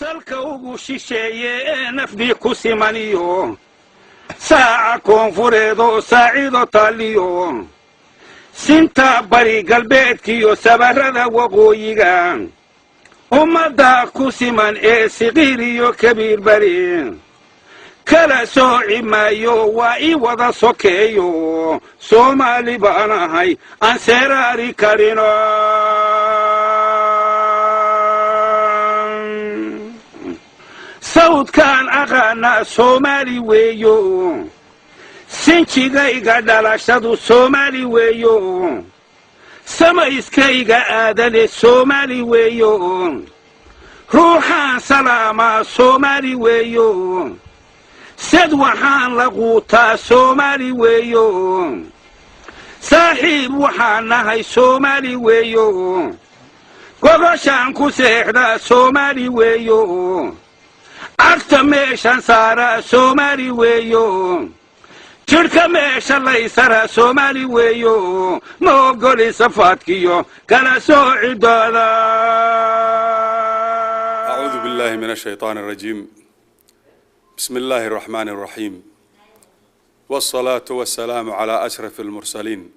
salka ugu shisheeye nafdii ku simaniyo saaca koonfureedoo saacido taaliyo sinta bari galbeedkiyo sabarrada waqooyiga ummadda ku siman ee siqiir iyo kabiir bari kala sooci maayo waa ii wada sokeeyo soomaali baan ahay aan seeraari karino sawdkaan aqaana soomaali weeyo sinjigayga dhalashadu soomaali weeyo samayskayga aadane soomaali weeyo ruuxaan salaamaa soomaali weeyo sad waxaan la quutaa soomaali weeyo saaxiib waxaan nahay soomaali weeyo gogoshaan ku seexdaa soomaali weeyo cagta meeshan saaraa soomaali weeyo jidhka meesha laysara soomaali weeyo ma ogoli safaadkiyo kala soocidooda. أعوذ بالله من الشيطان الرجيم. بسم الله الرحمن الرحيم، والصلاة والسلام على أشرف المرسلين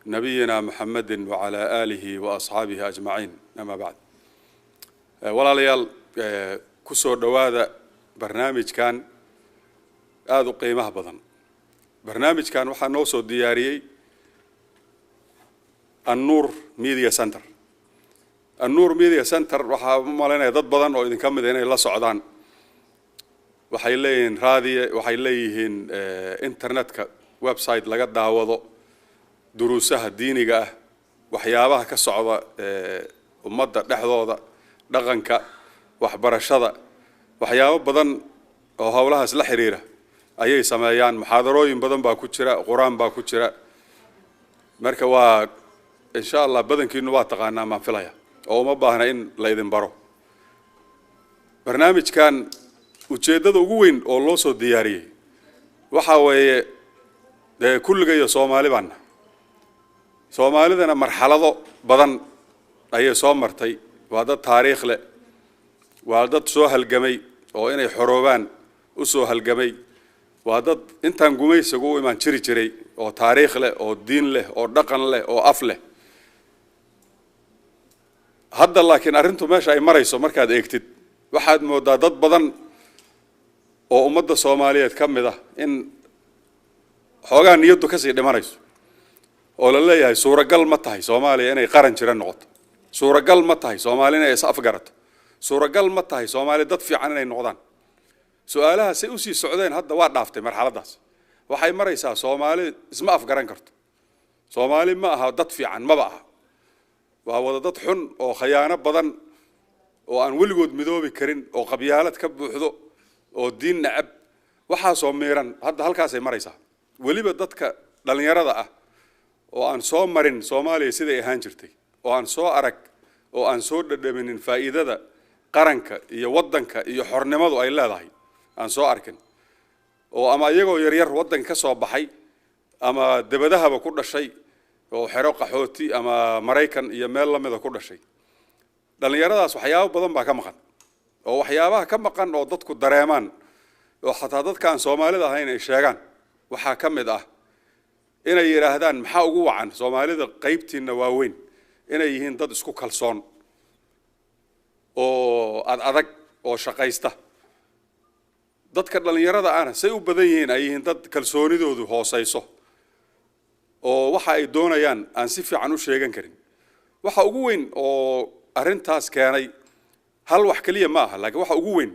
نبينا محمد وعلى آله وأصحابه أجمعين. أما بعد، ولا ليال كسر دواذا برنامج كان هذا قيمة بدن. برنامج كان وحنا نوصل دياري النور ميديا سنتر. النور ميديا سنتر وحنا مالنا ضد بدن وإذا كمل هنا إلا صعدان. waxay leeyihiin raadiye, waxay leeyihiin internetka website laga daawado duruusaha diiniga ah, waxyaabaha ka socda ummadda dhexdooda, dhaqanka, waxbarashada, waxyaabo badan oo hawlahaas la xiriira ayay sameeyaan. muxaadarooyin badan baa ku jira, quraan baa ku jira. marka waa insha Allah badankiinu waa taqaanaa ma filaya oo uma baahna in la idin baro. barnaamijkan ujeedada ugu weyn oo loo soo diyaariyay waxa weeye kulligeeyo Soomaalidana marxalado badan ayay soo martay. waa dad taariikh leh, waa dad soo halgamay oo inay xoroobaan u soo halgamay, waa dad intaan gumaysiga u imaan jiray oo taariikh leh, oo diin leh, oo dhaqan leh, oo af leh. hadda laakiin arrintu meesha ay marayso markaad eegtid waxaad moodaa dad badan oo ummadda Soomaaliyeed ka mid ah in xoogaa niyadu ka sii dhimanayso oo la leeyahay suuragal ma tahay Soomaaliya inay qaran jira noqoto, suuragal ma tahay Soomaaliya inay is afgarato, suuragal ma tahay Soomaaliya dad fiican inay noqdaan. su'aalaha si u sii socdeen hadda waa dhaaftay marxaladaas. waxay maraysaa Soomaali isma afgaran karto, Soomaali ma aha dad fiican maba aha, waa wada dad xun oo khiyaano badan oo aan weligood midoobi karin, oo qabyaalad ka buuxdo, oo diin nacab, waxaa soo miiran hadda halkaas ay maraysaa. weliba dadka dhalinyarada ah oo aan soo marin Soomaaliya siday ahaan jirtay, oo aan soo arag, oo aan soo dhadhaminin faa'iidada qaranka iyo wadanka iyo xornimadu ay leedahay, aan soo arkin, oo ama iyagoo yaryar wadanka ka soo baxay ama dibadahaba ku dhashay oo xero qaxooti ama Mareykan iyo meel la mid ah ku dhashay. dhalinyaradaas waxyaabo badan baa ka maqan, oo waxyaabaha ka maqan oo dadku dareemaan oo xataa dadka aan Soomaalida ahayn ay sheegaan waxaa ka mid ah inay yiraahdaan maxaa ugu wacan Soomaalida qaybtiina waaweyn inay yihiin dad isku kalsoon oo adag oo shaqaysta. dadka dhalinyarada ahna say u badan yihiin ay yihiin dad kalsoonidoodu hooseyso oo waxa ay doonayaan aan si fiican u sheegan karin. waxa ugu weyn oo arrintaas keenay hal wax kaliya ma aha, laakiin waxa ugu weyn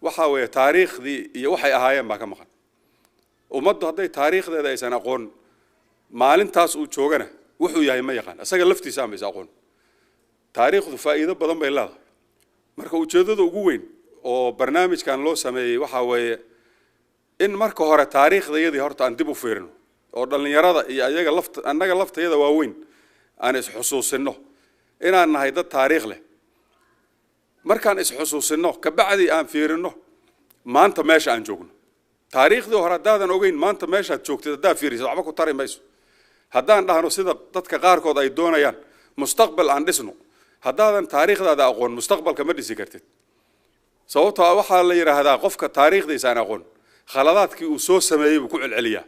waxa weeye taariikhdii iyo waxay ahaayeen baa ka maqan. ummaddu hadday taariikhdeeda aysan aqoon, maalintaas uu joogana wuxuu yahay ma yaqaan, asaga laftiisa aan aqoon. taariikhdu faa'iido badan bay leedahay. marka ujeedada ugu weyn oo barnaamijkan loo sameeyay waxa weeye in marka hore taariikhdayadii horta aan dib u fiirino oo dhalinyarada iyo ayaga annaga laftayada waaweyn aan is xusuusino inaan nahay dad taariikh leh. markaan is xusuusino ka bacdi aan fiirino maanta meesha aan joogno. taariikhdii hore haddaadan ogeyn maanta meeshaad joogtid haddaa fiiriso waxba ku tari mayso. haddaan dhahno sida dadka qaarkood ay doonayaan mustaqbal aan dhisno, haddaadan taariikhdaada aqoon mustaqbalka ma dhisi kartid. sababtoo waxaa la yiraahdaa qofka taariikhdiisa aan aqoon khaladaadkii uu soo sameeyay buu ku celceliyaa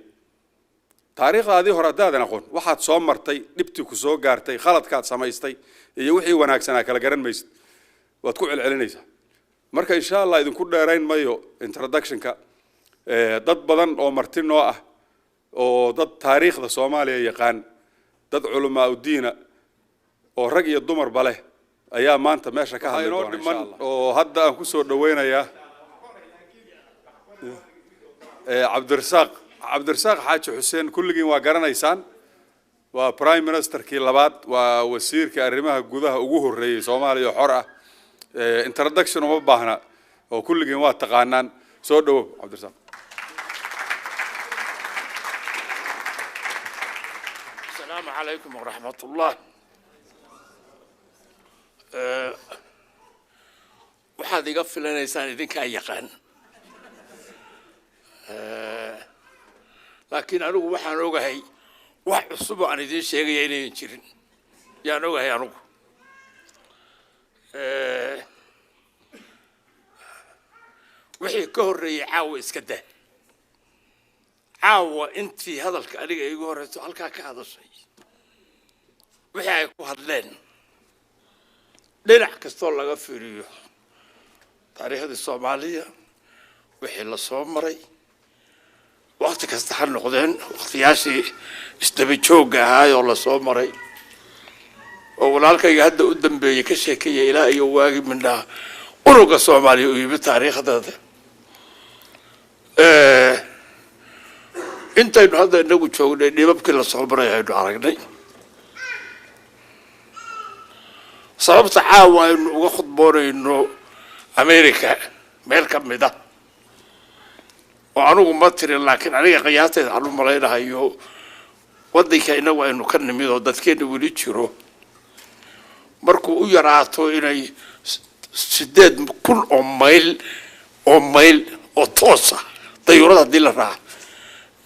taariikhdaadii hore hadaadan aqoon waxaad soo martay dhibtii ku soo gaartay khaladkaad samaystay iyo wixii wanaagsanaa kala garan maysid waad ku celcelinaysaa marka insha Allah idinku dheerayn mayo introductionka dad badan oo marti noo ah oo dad taariikhda Soomaaliya yaqaan dad culumaa u diina oo rag iyo dumar bale ayaa maanta meesha ka hadlay doona insha Allah oo hadda aan ku soo dhaweynayaa Cabdirasaaq Xaaji Xuseen kulligiin waa garanaysaan waa prime minister kii labaad waa wasiirka arrimaha gudaha ugu horeeyay Soomaaliya xor ah introduction uma baahna oo kulligiin waa taqaanaan soo dhawow Cabdirasaaq السلام عليكم ورحمة الله waxaad iga filanaysaan idinka yaqaan laakiin anigu waxaan ogahay wax cusub aan idin sheegay inay jirin yaan ogahay anigu wixii ka horeeyay caawa iska daa caawa intii hadalka aniga igu horeyso halkaa ka hadashay wixii ay ku hadleen dhinac kastoo laga fiiriyo taariikhda Soomaaliya wixii la soo maray waqti kasta ha noqdeen waqtiyaashii isdaba joogga ahaa oo la soo maray oo walaalkayga hadda u dambeeyay ka sheekayay ilaa iyo waagi midnaa uruga Soomaaliya u yimid taariikhdeeda intaynu hadda inagu joognay dhibabkii la soo maray aynu aragnay sababta caawa aynu uga khudboonayno America meel ka mid ah oo anigu ma tirin laakiin aniga qiyaastayda aan u malaynayo wadanka inagu aynu ka nimid oo dadkeena weli jiro markuu u yaraato inay 8,000 oo mayl oo toosa dayuurada hadii la raaco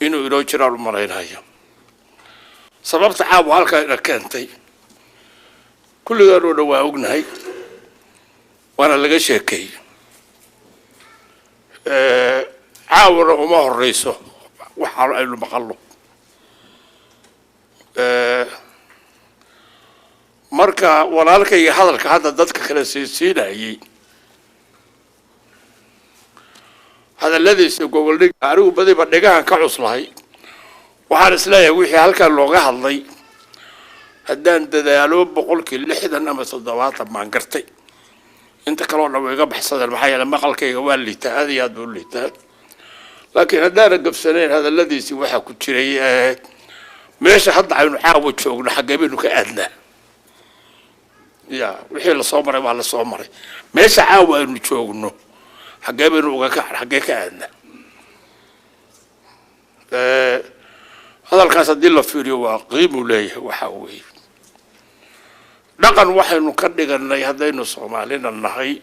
inuu inoo jiraan u malaynayo sababta caawa halka ina keentay kulligaan oo dhawaa ognahay وانا laga sheekay caawna uma horeyso waxa aynu maqalno marka walaalkay hadalka hadda dadka kala siinaayay hadaladiisa gobolka anigu badiba dhigahan ka cuslahay waxaan isleeyahay wixii halka looga hadlay haddaan dadaalo 60 ama 70 maan gartay inta kale oo dhaweega baxsadeen maxay yeelay maqalkayga waa liitaa aad iyo aad u liitaa laakiin haddaan gabsaneen hadaladiisi waxa ku jiray meesha hadda aynu caawa joogno xageebinu ka aadna ya wixii la soo maray waa la soo maray meesha caawa aynu joogno xageebinu uga ka xagee ka aadna hadalkaas haddii la fiiriyo waa qiimo leeyahay waxa weeye dhaqan waxaynu ka dhiganay haddaynu Soomaalina nahay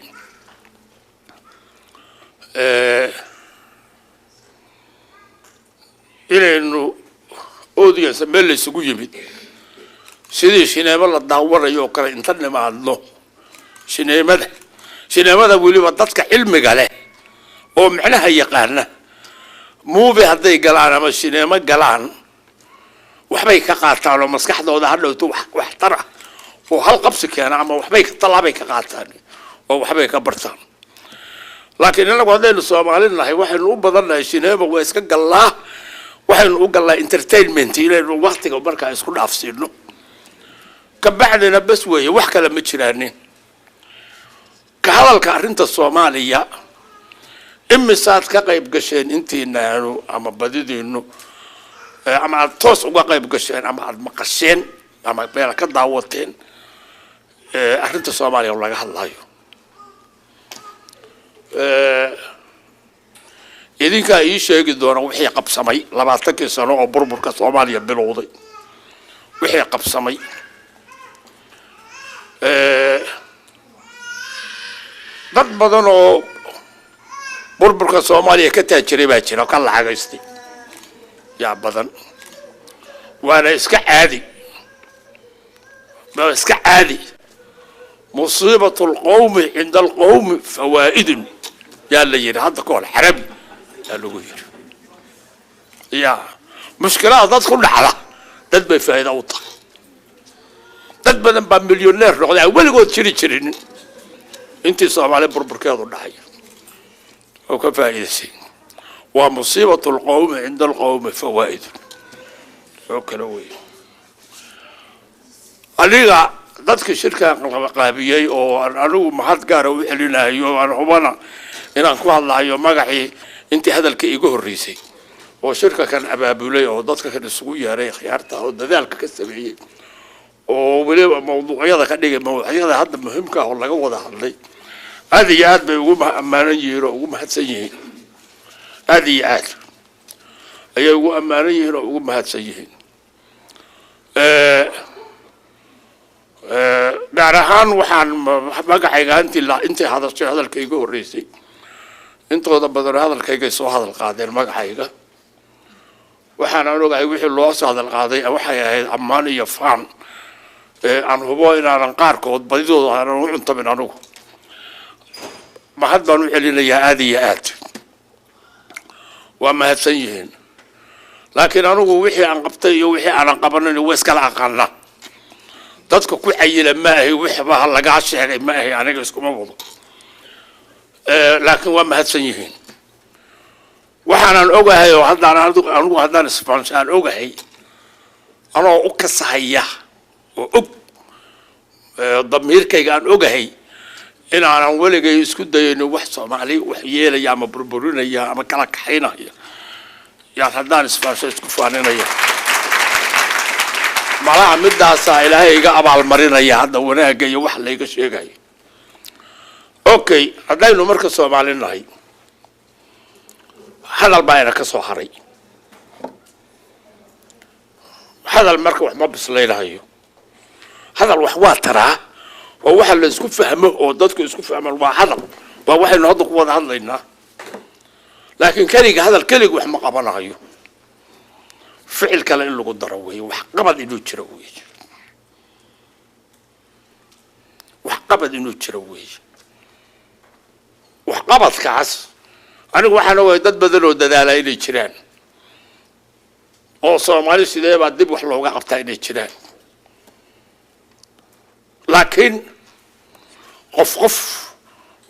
inaynu audience meel isugu yimid sidii shineemo la daawanayo kale inta nimaadno shineemada weliba dadka cilmiga leh oo macnaha yaqaana movie hadday galaan ama shineemo galaan waxbay ka qaataan oo maskaxdooda hadhowto wax tar ah oo hal qabsi keena ama waxbay ka talaabay ka qaataan oo waxbay ka bartaan laakiin inagu haddaynu Soomaaliin nahay waxaynu u badanahay shineemo waa iska galaa waxaynu u galaa entertainment inaynu waqtiga markaa isku dhaafsiino ka bacdina bas weeye wax kale ma jiraan ka hadalka arrinta Soomaaliya imisaad ka qayb gasheen intiinaanu ama badidiinu ama aad toos uga qayb gasheen ama aad maqasheen ama meel ka daawateen arrinta Soomaaliya laga hadlayo idinka ay sheegi doonaan wixii qabsamay 20 sano oo burburka Soomaaliya bilowday wixii qabsamay dad badan oo burburka Soomaaliya ka taajiray baa jira ka lacagaystay yaa badan waana iska caadi مصيبة القوم عند القوم فوائد يا اللي يري هذا كون حربي يا اللي يري يا مشكلة ضد كل حلا ضد بفائدة وطا ضد بدن بمليونير رغلا ولا قلت شري انت صعب على بربركاض النحية وكفائدة سين ومصيبة القوم عند القوم فوائد وكلوي أليغا dadka shirka qaabiyay oo anigu mahad gaar ah u celinayo aan hubana inaan ku hadlayo magacii intii hadalka iigu horeysay oo shirka kan abaabulay oo dadka kan isugu yeeray khiyaarta oo dadaalka ka sameeyay oo waliba mowduucyada ka dhigay mowduucyada hadda muhiimka ah oo laga wada hadlay aad iyo aad bay ugu amaanan yihiin oo ugu mahadsan yihiin aad iyo aad ayay ugu amaanan yihiin oo ugu mahadsan yihiin gaar ahaan waxaan magacayga intii hadashay hadalkayga horeysay intooda badan hadalkayga soo hadal qaadeen magacayga waxaan ogahay wixii loo soo hadal qaaday waxay ahayd ammaan iyo faan aan hubo inaanan qaarkood badidooda aanan u cuntamin anigu mahad baan u celinayaa aad iyo aad waa mahadsan yihiin laakiin anigu wixii aan qabtay iyo wixii aanan qabanin waa iskala aqaanaa dadka ku cayila ma ahay wixba laga sheegay ma ahay aniga iskuma wado laakiin waa mahadsan yihiin waxaan ogahay oo anigu haddaan isfaanshaan ogahay anoo u kasahaya oo og damiirkayga aan ogahay inaanan weligay isku dayayno wax Soomaali wax yeelaya ama burburinaya ama kala kaxaynaya yaa haddaan isfaanshaan isku faaninaya malaha midaasa ilaahay iga abaal marinaya hadda wanaaga iyo wax la iga sheegayo okay hadaynu marka Soomaali nahay hadal baa ka soo haray hadal marka wax ma bislaynayo hadal wax waa taraa oo waxa la isku fahmo oo dadku isku fahmaan waa hadal waa waxaynu hadda ku wada hadlaynaa laakiin kaliya hadal kaliya wax ma qabanayo ficil kale in lagu daro way wax qabad inuu jiro way wax qabad inuu jiro way wax qabadkaas anigu waxaan ogahay dad badan oo dadaalay inay jiraan oo Soomaali sidee baa dib wax looga qabtaa inay jiraan laakiin qof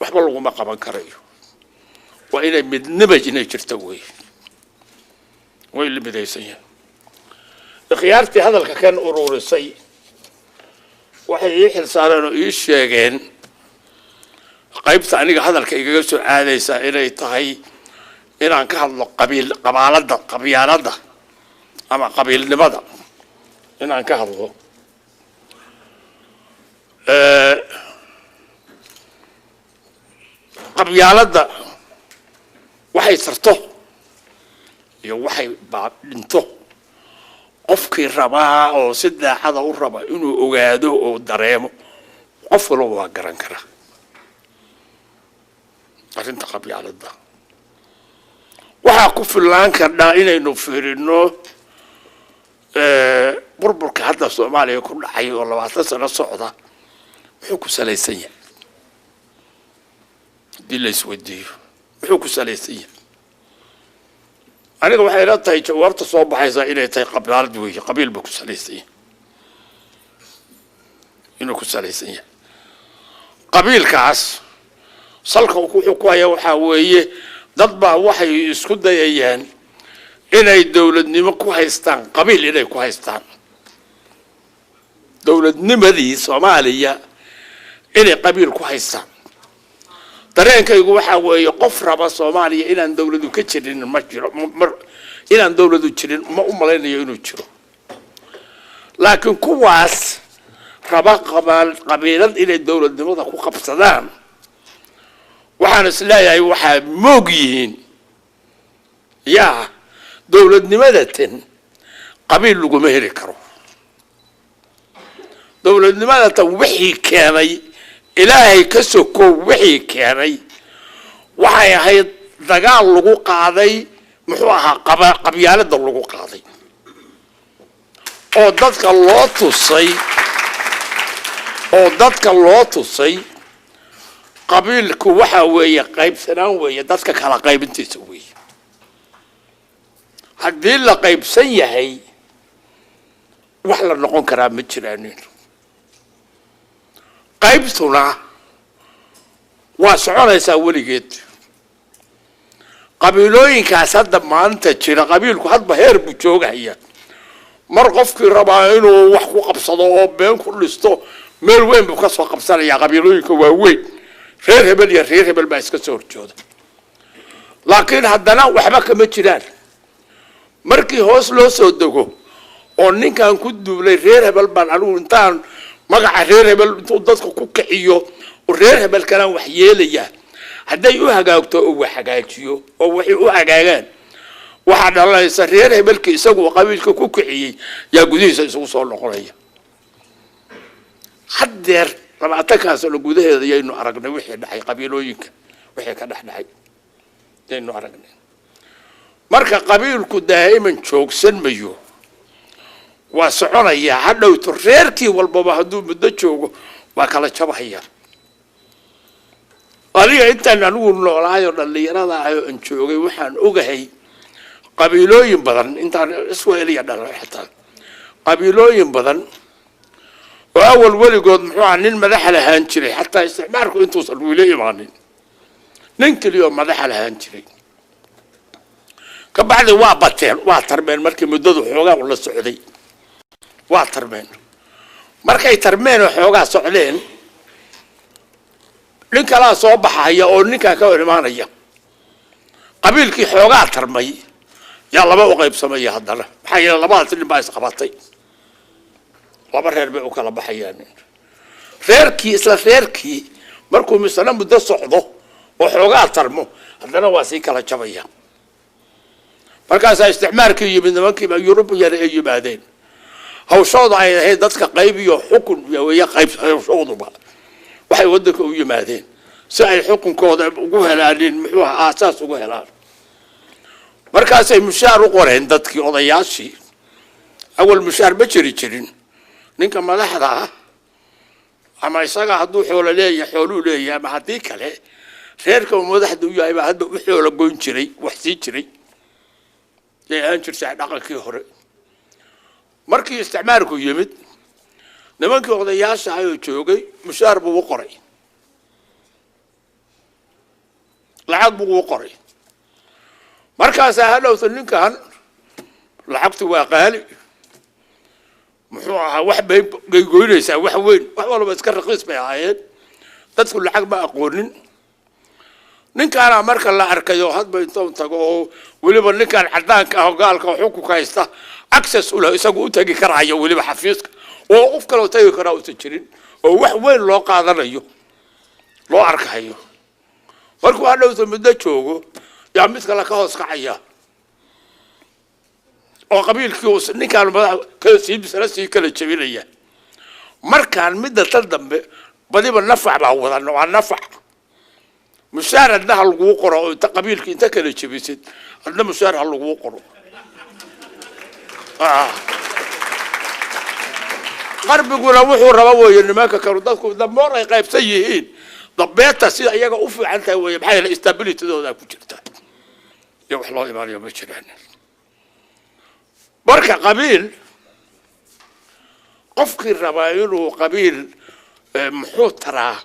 waxba lagu ma qaban karayo waa inay midnimo jirto way limidaysan khiyaartii hadalka kan ururisay waxay ii xilsaareen oo ii sheegeen qaybta aniga hadalka igaga soo aadaysa inay tahay inaan ka hadlo qabyaalada ama qabiilnimada inaan ka hadlo qabyaalada waxay sarto iyo waxay dhinto qofkii rabaa oo si daacada u raba inuu ogaado oo dareemo qof walba waa garan karaa arrinta qabyaalada waxaa ku filaan karnaa inaynu fiirino burburka hadda Soomaaliya ku dhacay oo 20 sano socda wuxuu ku salaysan yahay dilays wadiyo wuxuu ku salaysan yahay aniga waxay raatay jawaabta soo baxaysa inay tahay qabyaalad weey qabiil ba ku salaysan yahay inuu ku salaysan yahay qabiilkaas salka wuxuu ku hayaa waxa weeye dad baa waxay isku dayayaan inay dawladnimo ku haystaan qabiil inay ku haystaan dawladnimadii Soomaaliya inay qabiil ku haystaan dareenkaygu waxa weeye qof raba Soomaaliya inaan dawladu ka jirin ma jiro inaan dawladu jirin ma u malaynayo inuu jiro laakiin kuwaas raba qabiilad inay dawladnimada ku qabsadaan waxaan isleeyahay waxa moog yihiin yaa dawladnimada tan qabiil lagu ma heli karo dawladnimada tan wixii keenay ilaahay ka soko wixii keenay waxay ahayd dagaal lagu qaaday muxuu ahaa qabyaalada lagu qaaday oo dadka loo tusay qabiilku waxa weeye qaybsanaan weeye dadka kala qaybintiisa weeye haddii la qaybsan yahay wax la noqon karaa ma jiraanin qaybtuna waa soconaysaa weligeed qabiilooyinkaas hadda maanta jira qabiilku hadba heer buu joogaya mar qofkii rabaa inuu wax ku qabsado oo been ku dhisto meel weyn buu ka soo qabsanayaa qabiilooyinka waaweyn reer hebel iyo reer hebel baa iska soo horjooda laakiin haddana waxba kama jiraan markii hoos loo soo dego oo ninkan ku duulay reer hebel baan anigu intaan magaca reer hebel intuu dadka ku kiciyo oo reer hebel kana wax yeelaya hadday u hagaagto oo wax hagaajiyo oo waxay u hagaagaan waxa dhalaysa reer hebelkii isagu qabiilka ku kiciyay yaa gudihiisa isugu soo noqonaya haddeer labaatankaas oo gudaheeda ayaynu aragnay wixii dhacay qabiilooyinka wixii ka dhaxdhacay ayaynu aragnay marka qabiilku daa'iman joogsan mayo waa soconaya hadhowto reerkii walbaba hadduu muddo joogo waa kala jabhaya aniga intaan anigu noolaayo dhalinyarada ayo aan joogay waxaan ogahay qabiilooyin badan intaan Soomaaliya dhalay xataa qabiilooyin badan oo awal weligood muxuu ahaa nin madax lahaan jiray xataa isticmaalku intuusan weli imaanin nin kaliya madax lahaan jiray ka bacdi waa bateen waa tarmeen markii muddadu xoogaa la socday waa tarmeen markay tarmeen xoogaa socdeen nin kala soo baxaya oo ninka ka imaanaya qabiilkii xoogaa tarmay yaa laba u qaybsamay haddana maxay yeelay labada nin baa isqabatay laba reer bay u kala baxayaan reerkii isla reerkii markuu misana muddo socdo oo xoogaa tarmo haddana waa si kala jabaya markaas isticmaalkii yimid nimankii Yurub yar ay yimaadeen hawshooda ay ahayd dadka qayb iyo xukun iyo qayb hawshooduba waxay wadanka u yimaadeen si ay xukunkooda ugu helaan muxuu aasaas ugu helaan markaas ay mushaar u qoreen dadkii odayaashii awal mushaar ma jirin ninka madaxda ama isaga hadduu xoolo leeyahay xoolo leeyahay ama haddii kale reerka madaxdu yahay baa hadda u xoolo goyn jiray wax sii jiray aan jirtay dhaqankii hore markii isticmaalku yimid nimankii odayaasha ayuu joogay mushaar buu u qoray lacag buu u qoray markaas hadhowta ninkan lacagtu waa qaali muxuu ahaa wax bay goynaysaa wax weyn wax walba iska raqiis bay ahaayeen dadku lacag ma aqoonin ninkaana marka la arkayo hadba intuu tago oo waliba ninkan cadaanka ah gaalka xukunka haysta access u leh isagu u tagi karayo waliba xafiiska oo qof kale u tagi kara u jirin oo wax weyn loo qaadanayo loo arkayo markuu hadhowto muddo joogo yaa mid kale ka hoos kacaya oo qabiilkii ninkan madax ka sii kala jabinaya markaan midda tan dambe badiba nafac baa wadan waa nafac mushaar hadda lagu qoro oo qabiilkii inta kala jabisid hadda mushaar lagu qoro qarbiguna wuxuu raba weeye nimanka kale dadku damoor ay qaybsan yihiin dabeeta sida iyaga u fiican tahay weeye maxay la stability-dooda ku jirta iyo wax loo imaanayo ma jiraan marka qabiil qofkii raba inuu qabiil muxuu taraa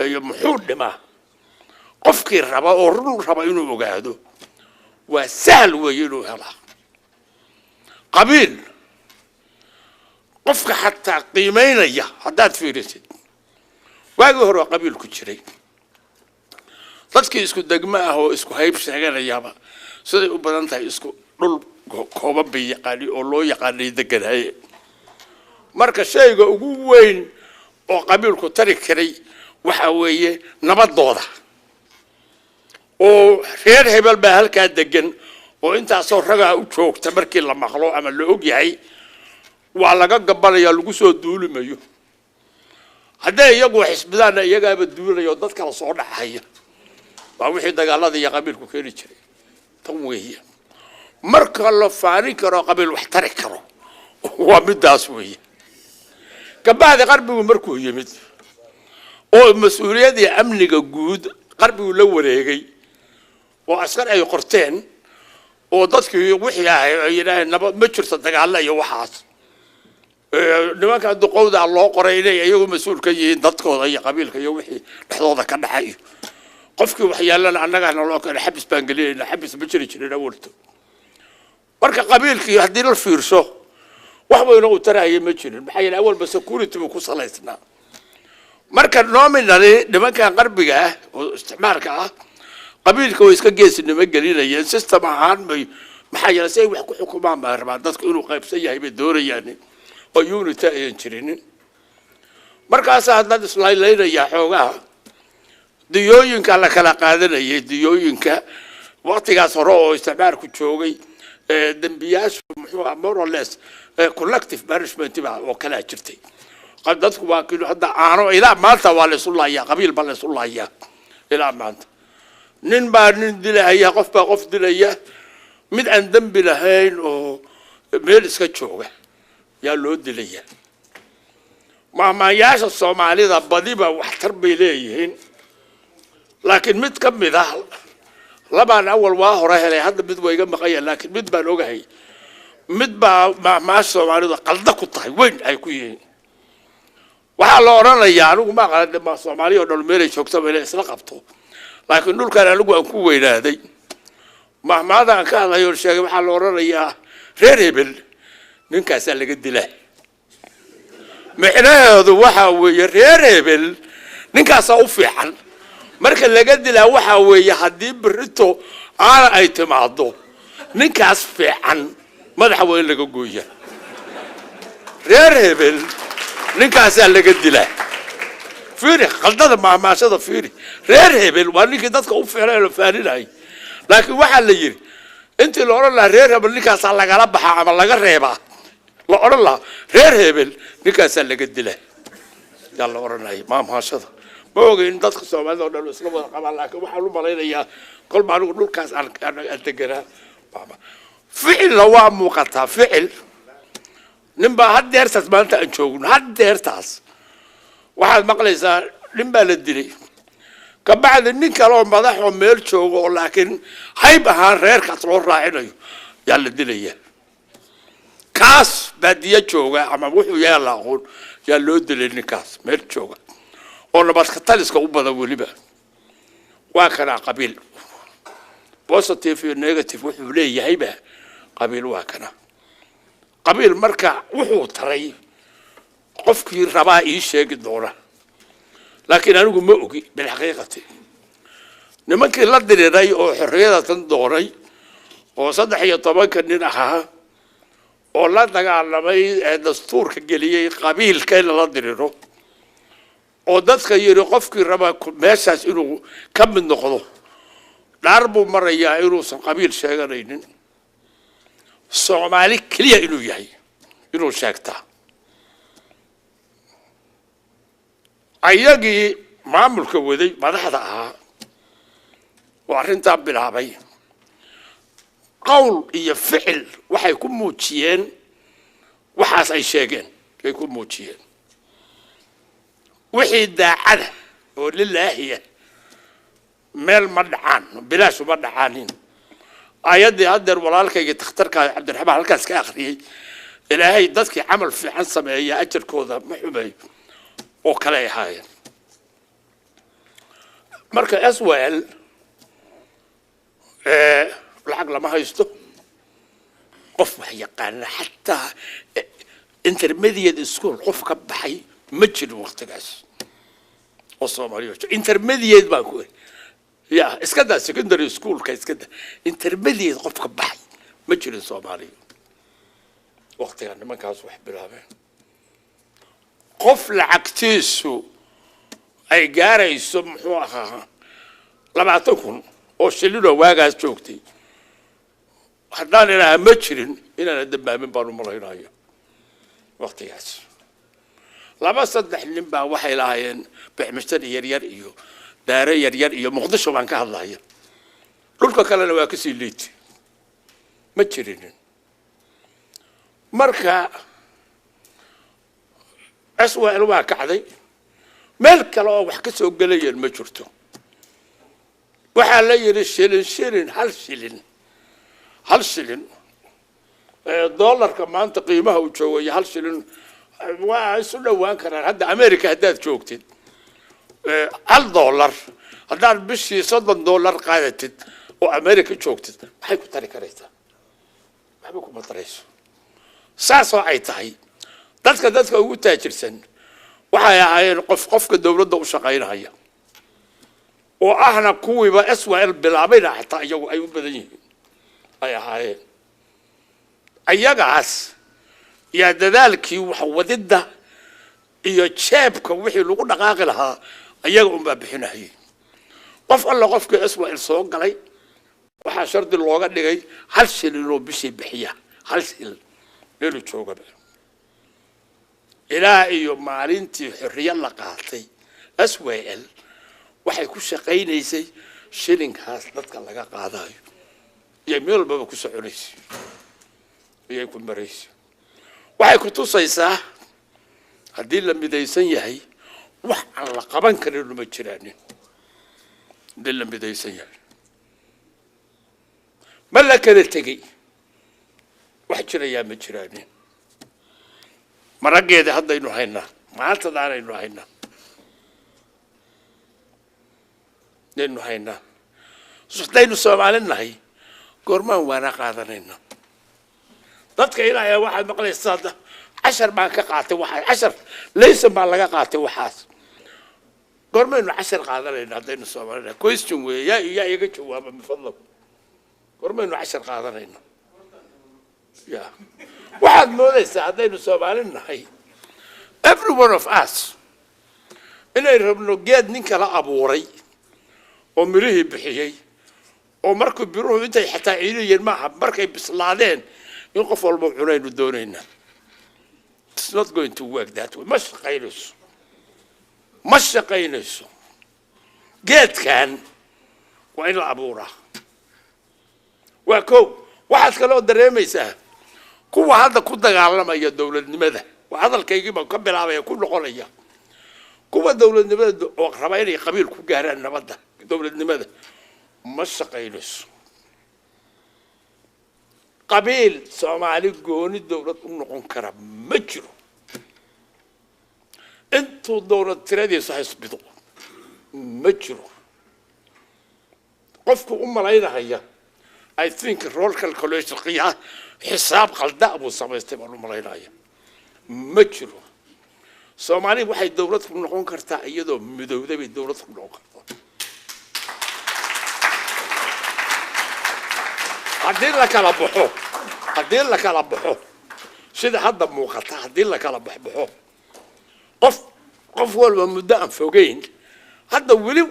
iyo muxuu dhimaa qofkii raba oo run raba inuu ogaado waa sahal weeye inuu helo qabiil qofka xataa qiimeynaya haddaad fiirisid waagii hore qabiil ku jiray dadkii isku degmo ah oo isku hayb sheeganayaba siday u badan tahay isku dhul kooban bay yaqaani oo loo yaqaanay deganaaye marka shayga ugu weyn oo qabiilku tari karay waxa weeye nabadooda oo reer hebel baa halkaa degan oo intaasoo ragaa u joogta markii la maqlo ama la og yahay waa laga gabanaya lagu soo duulimayo hadday iyagu xisbidaan iyagaaba duulayo dad kala soo dhaxaya waa wixii dagaalada iyo qabiilku keeni jiray tan weeye marka la faani karo qabiil wax tari karo waa midaas weeye gabaada qarbigu markuu yimid oo mas'uuliyadii amniga guud qarbigu la wareegay oo askar ay qorteen oo dadkii wixii ay yiraahdeen nabad ma jirto dagaal iyo waxaas nimanka duqowda loo qoray inay iyagu mas'uul ka yihiin dadkooda iyo qabiilka iyo wixii dhexdooda ka dhaxay qofkii wax yeelana annagana loo kala xabis baan galiyay xabis ma jirin awalto marka qabiilkii hadii la fiirso wax weyn oo taraayay ma jirin maxay yeelay awal bas security ku salaysnaa marka nominally nimanka qarbiga oo isticmaalka ah qabiilka way iska geesinimo gelinayeen system ahaan maxay yeelay say wax ku xukumaan ma rabaa dadku inuu qaybsan yahay bay doorayaan oo unity ay jirin markaas hadda islaayleynaya xoogaa diyooyinka la kala qaadanayay diyooyinka waqtigaas hore oo isticmaalku joogay dambiyaashu muxuu more or less collective punishment oo kala jirtay dadku waa kii hadda aano ilaa maanta waa la sulaya qabiil baa la sulaya ilaa maanta nin baa nin dilaya qof baa qof dilaya mid aan dambi lahayn oo meel iska jooga yaa loo dilaya maamayaasha Soomaalida badiba wax tarbay leeyihiin laakiin mid ka mid ah labaan awal waa hore helay hadda mid way iga maqayaan laakiin mid baan ogahay mid baa maamaasha Soomaalida qalda ku tahay weyn ay ku yihiin waxa la oranayaa anigu ma qaadan ma Soomaaliya oo dhalmeelay joogto meel isla qabto laakiin dhulkan anigu aan ku weynaaday maamadan ka hadlayo sheegay waxa la oranayaa reer hebel ninkaas laga dilay macnaheedu waxa weeye reer hebel ninkaas u fiican marka laga dilaa waxa weeye hadii birito aan ay timaado ninkaas fiican madaxa weyn laga gooyaa reer hebel ninkaas laga dilaa fiiri qaldada maamaashada fiiri reer hebel waa ninkii dadka u fiican la faalinay laakiin waxa la yiri intii la oran la reer hebel ninkaas laga la baxa ama laga reebaa la oran la reer hebel ninkaas laga dilaa yalla oranay maamaashada ma ogeyn dadka Soomaalida oo dhan isla wada qabaan laakiin waxa lu malaynayaa kol baan ugu dhulkaas aan tagara ficil waa muuqata ficil nimba hadeertaas maanta aan joogno hadeertaas waxaad maqlaysaa nimba la dilay ka bacdi nin kale oo madax oo meel joogo laakiin hayb ahaan reerkaas loo raacinayo yaa la dilaya kaas baadiya jooga ama wuxuu yaala aqoon yaa loo dilay ninkaas meel jooga oo nabad ka taliska u badan waliba waa kana qabiil positive iyo negative wuxuu leeyahay ba qabiil waa kana qabiil marka wuxuu taray qofkii rabaa ii sheegi doona laakiin anigu ma ogi bil xaqiiqati nimankii la diriiray oo xorriyada tan doonay oo 13 nin ahaa oo la dagaalamay dastuurka geliyay qabiilka la diriiro oo dadka yiri qofkii raba meeshaas inuu ka mid noqdo darbu maraya inuu san qabiil sheeganaynin Soomaali kaliya inuu yahay inuu sheegtaa ayagii maamulka waday madaxda ahaa oo arinta bilaabay qowl iyo ficil waxay ku muujiyeen waxaas ay sheegeen ay ku muujiyeen wixii daacada oo lilaahiya meel ma dhacaan bilaash ma dhacaanin ayadii hadeer walaalkayga takhtarka Cabdiraxmaan halkaas ka akhriyay ilaahay dadkii amal fiican sameeyay ajarkooda ma xumeeyo oo kale ahaayeen marka aswal lacag lama haysto qof wax yaqaan hatta intermediate school qof ka baxay ma jiro waqtigaas oo Soomaaliya intermediate baa ku ya iska daa secondary school ka iska daa intermediate qof ka baxay ma jiro Soomaaliya waqtigan nimankaas wax bilaabeen qof lacagtiisu ay gaarayso muxuu ahaa 20,000 oo shilin waagaas joogtay haddaan ilaahay ma jirin inaan dambaabin baan u malaynayo waqtigaas laba saddex nin baa waxay lahaayeen bixmishtari yar iyo daare yar iyo Muqdisho baan ka hadlayo dhulka kalena waa ka sii liitay ma jirin marka aswaa waa kacday meel kale oo wax ka soo galayeen ma jirto waxaa la yiri shilin hal shilin dollarka maanta qiimaha uu joogay hal shilin waa isu dhawaan karaan hadda America haddaad joogtid $1 haddaad bishii $30 qaadatid oo America joogtid maxay ku tari karaysaa waxba kuma tarayso saasoo ay tahay dadka ugu taajirsan waxay ahaayeen qofka dawladda u shaqaynaya oo ahna kuwiiba SWL bilaabayna xataa iyagu ay u badan yihiin ay ahaayeen ayagaas yaa dadaalkii wax wadida iyo jeebka wixii lagu dhaqaaqi lahaa ayaga un baa bixinayay qof alla qofka SWL soo galay waxaa shardi looga dhigay hal shilin oo bishii bixiya hal shilin meel jooga ilaa iyo maalintii xorriyad la qaatay SWL waxay ku shaqaynaysay shilinkaas dadka laga qaadayo iyo meel walba ku soconaysay iyo ku maraysay waxay ku tusaysaa haddii la midaysan yahay wax aan la qaban karin ma jiraan haddii la midaysan yahay ma la kala tegay wax jirayaa ma jiraan marageeda haddaynu haynaa maanta daanaynu haynaa لأنه هينا صدقني سوالنا هي قرمان وانا قاعدنا ضدك إلى يا واحد مقلي الصادة 10 ما كقاعته واحد 10 ليس ما لقى قاعته واحد قرمان 10 قاعدنا هذين سوالنا كويس شو يا يجي شو من فضلك قرمان 10 قاعدنا يا واحد مو ليس هذين سوالنا هي every one of us إنه يربنا جاد نكلا أبوري ومريه بحيي ومركب بيروح أنت حتى عينيا معها مركب بسلادين ينقف الموعونين ودونينا. It's not going to work that way. مش قينس جيت كان وين العبورة وكو واحد كلو دريميسه كو هذا كنت قال ما هي الدولة لماذا وهذا الكيجي ما قبل على كل قلية كو الدولة لماذا وقربائني قبيل كو جهران نبضة دولة لماذا مش قينس قبيل سومالي جوني الدولة نقول كرم مجرو انتو دولة ترادي سيثبتوا مجرو قفكو لاينا هيا I think الرول كالكوليشن قيها حساب قلدا ابو سميستي لاينا هيا مجرو سومالي واحد دولة نقول كرتا ايدو مدودة بالدولة نقول كرتا هدين لك على بحو هدين لك على بحو سيدي حدا موقتا هدين لك على بحو قف والله مدام فوقين هذا ولي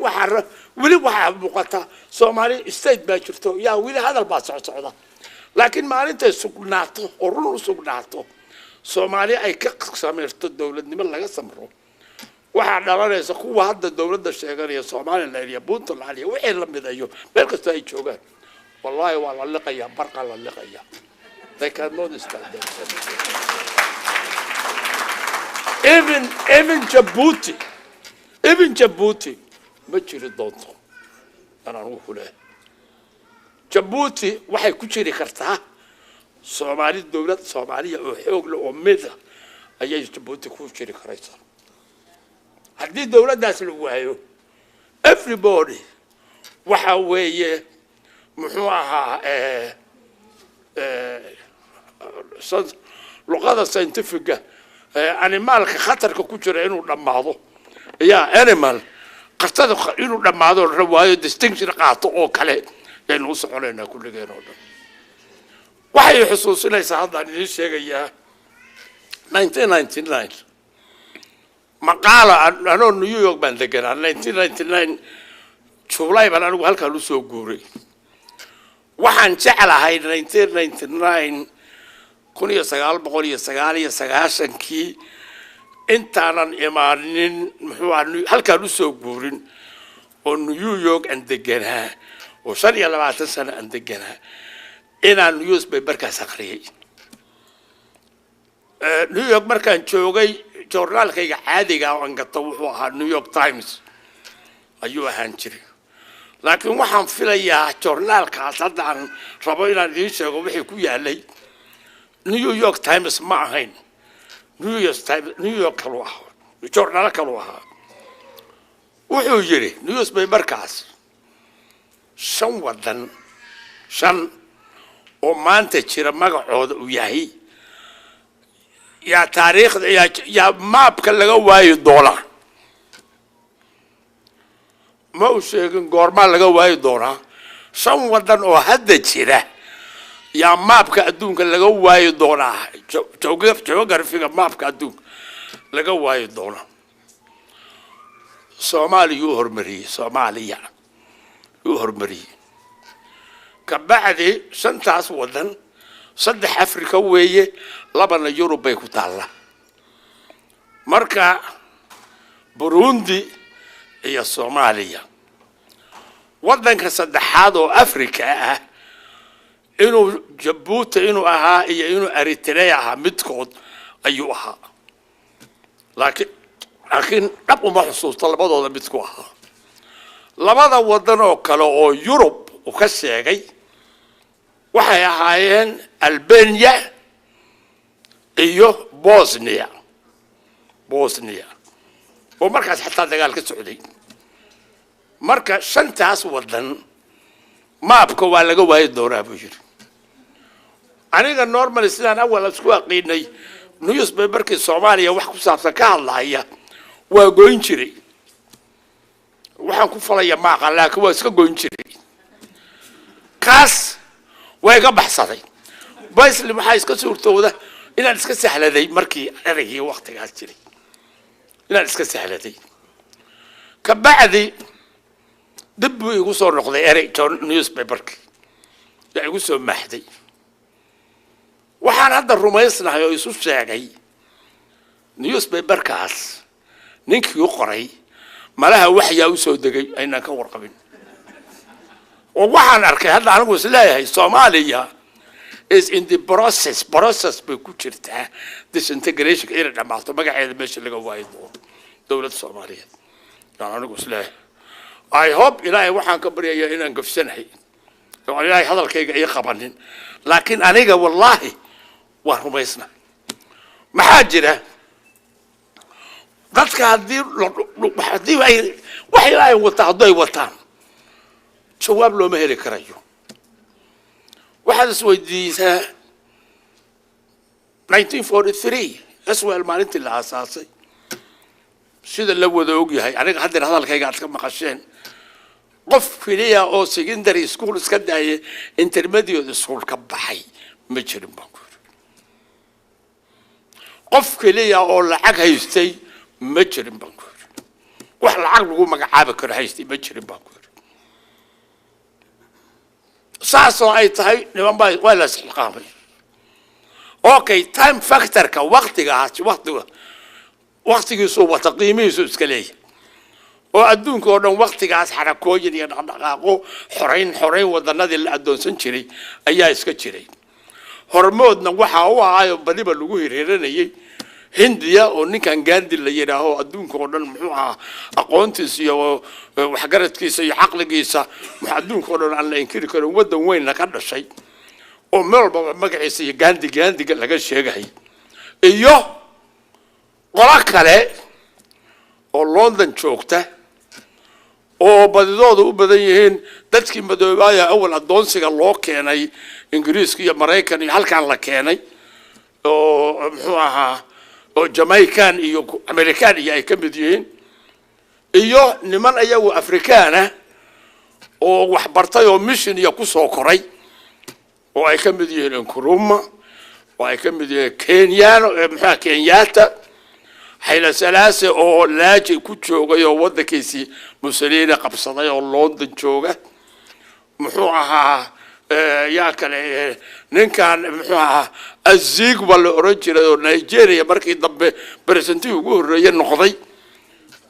واحد موقتا سومالي استيت باجرتو يا ولي هذا الباص صعدا لكن ما انت سقناته ورن سقناته سومالي اي كسمرت الدوله نما laga samro waxa dhalanaysa kuwa hadda dawladda sheeganaya Soomaaliya iyo Puntland aliya wixii la midayo meel kasta ay joogaan wallahi waa la liqaya barqa la liqaya they cannot stand even Djibouti ma jiri doonto anaan u xulay Djibouti waxay ku jiri kartaa Soomaali dawlad Soomaaliya oo xoog leh oo mid ah ayay Djibouti ku jiri karaysaa haddii dawladdaas lagu waayo everybody waxa weeye muxuu ahaa luqada scientific animalka khatarka ku jira inuu dhamaado ya animal qasada inuu dhamaado rawaayo distinction qaato oo kale aynu u soconaynaa kulligeen oo dhan waxay xusuusinaysaa hadda idin sheegayaa 1999 maqaala anoo New York baan deganaa 1999 July baan anigu halkaan u soo guuray waxaan jeclahay 1999 1999kii intaanan imaanin muxuu halkaan u soo guurin oo New York aan deganaa oo 25 sano aan deganaa inaan newspaper ka aqriyay New York markaan joogay journaalkayga caadiga oo aan gato wuxuu ahaa New York Times ayuu ahaan jiray laakiin waxaan filayaa journaalkaas hadda aan rabo inaan idiin sheego wixii ku yaalay New York Times ma ahayn New York kalu ahaa journal kalu ahaa wuxuu yiri newspaperkaas shan wadan shan oo maanta jira magacooda uu yahay yaa taariikhda yaa maabka laga waayo doona ma u sheegin goorma laga waayo doona shan wadan oo hadda jira yaa maabka adduunka laga waayo doona geographiga maabka adduunka laga waayo doona Soomaaliya uu hormariyay kabacdi shantaas wadan saddex Afrika weeye labana Yurub bay ku taala marka Burundi iyo Soomaaliya wadanka saddexaad oo Afrika ah inuu Djibouti inuu ahaa iyo inuu Eritrea ahaa midkood ayuu ahaa laakiin dhab uma xusuusto labadooda midku ahaa labada wadan oo kale oo Yurub u ka sheegay waxay ahaayeen Albania iyo Bosnia oo markaas xataa dagaal ka socday marka shantaas wadan maabka waa laga waayi doonaa buu yiri aniga normal sidaan awal isku aqiinay newspaperkii Soomaaliya wax ku saabsan ka hadlaya waa goyn jiray waxaan ku falaya ma aqaan laakiin waa iska goyn jiray kaas way ka baxsaday basli waxa iska suurtooda inaan iska sahladay markii eragii waqtigaas jiray inaan iska sahladay ka bacdi dib buu igu soo noqday erey newspaperkii yaa igu soo maxday waxaan hadda rumaysnahay oo isu sheegay newspaperkaas ninkii u qoray malaha waxyaa u soo degay ayna ka warqabin oo waxaan arkay hadda anigu isleeyahay Soomaaliya is in the process bay ku jirtaa disintegration ee dhamaato magaceeda meesha laga waayo dawladda Soomaaliyeed anigu isleeyahay I hope ilaahay waxaan ka baryayaa inaan gafsanahay oo ilaahay hadalkayga ay qabanin laakiin aniga wallahi waa rumaysna maxaa jira dadka hadii ay wataan jawaab looma heli karayo waxaad isweydiisaa 1943 aswal maalintii la aasaasay sida la wada og yahay aniga hadda hadalkayga aad ka maqasheen qof kaliya oo secondary school iska daayay intermediate school ka baxay ma jirin baan ku qof kaliya oo lacag haystay ma jirin baan ku wax lacag lagu magacaabo karo haystay ma jirin baan ku saaso ay tahay niman baa waa la isxilqaamay okay time factor ka waqtigiisu wata qiimihiisu iska leeyahay oo adduunka oo dhan waqtigaas xarakooyin iyo dhaqdhaqaaqo xoreyn wadanadii la adoonsan jiray ayaa iska jiray hormoodna waxa uu ahaa badiba lagu hireeranayay Hindiya oo ninkan Gandhi la yiraahdo adduunka oo dhan muxuu ahaa aqoontiisa iyo waxgaradkiisa iyo aqligiisa adduunka oo dhan aan la inkiri karin wadan weyn ka dhashay oo meel walba magaciisa iyo Gandhi laga sheegay iyo qola kale oo London joogta oo badidooda u badan yihiin dadkii madoobaaya awal adoonsiga loo keenay Ingiriiska iyo Mareykan iyo halkaan la keenay oo muxuu ahaa oo Jamaican iyo American ay ka mid yihiin iyo niman ayagu Afrikaana oo wax bartay oo mission iyo ku soo koray oo ay ka mid yihiin Nkrumah oo ay ka mid yihiin Kenyatta Haile Selassie oo laaji ku joogay oo wadankiisii Mussolini qabsaday oo London jooga muxuu ahaa yaa kale ninkan muxuu ahaa Azig wala oran jiray oo Nigeria markii dambe president ugu horeeyay noqday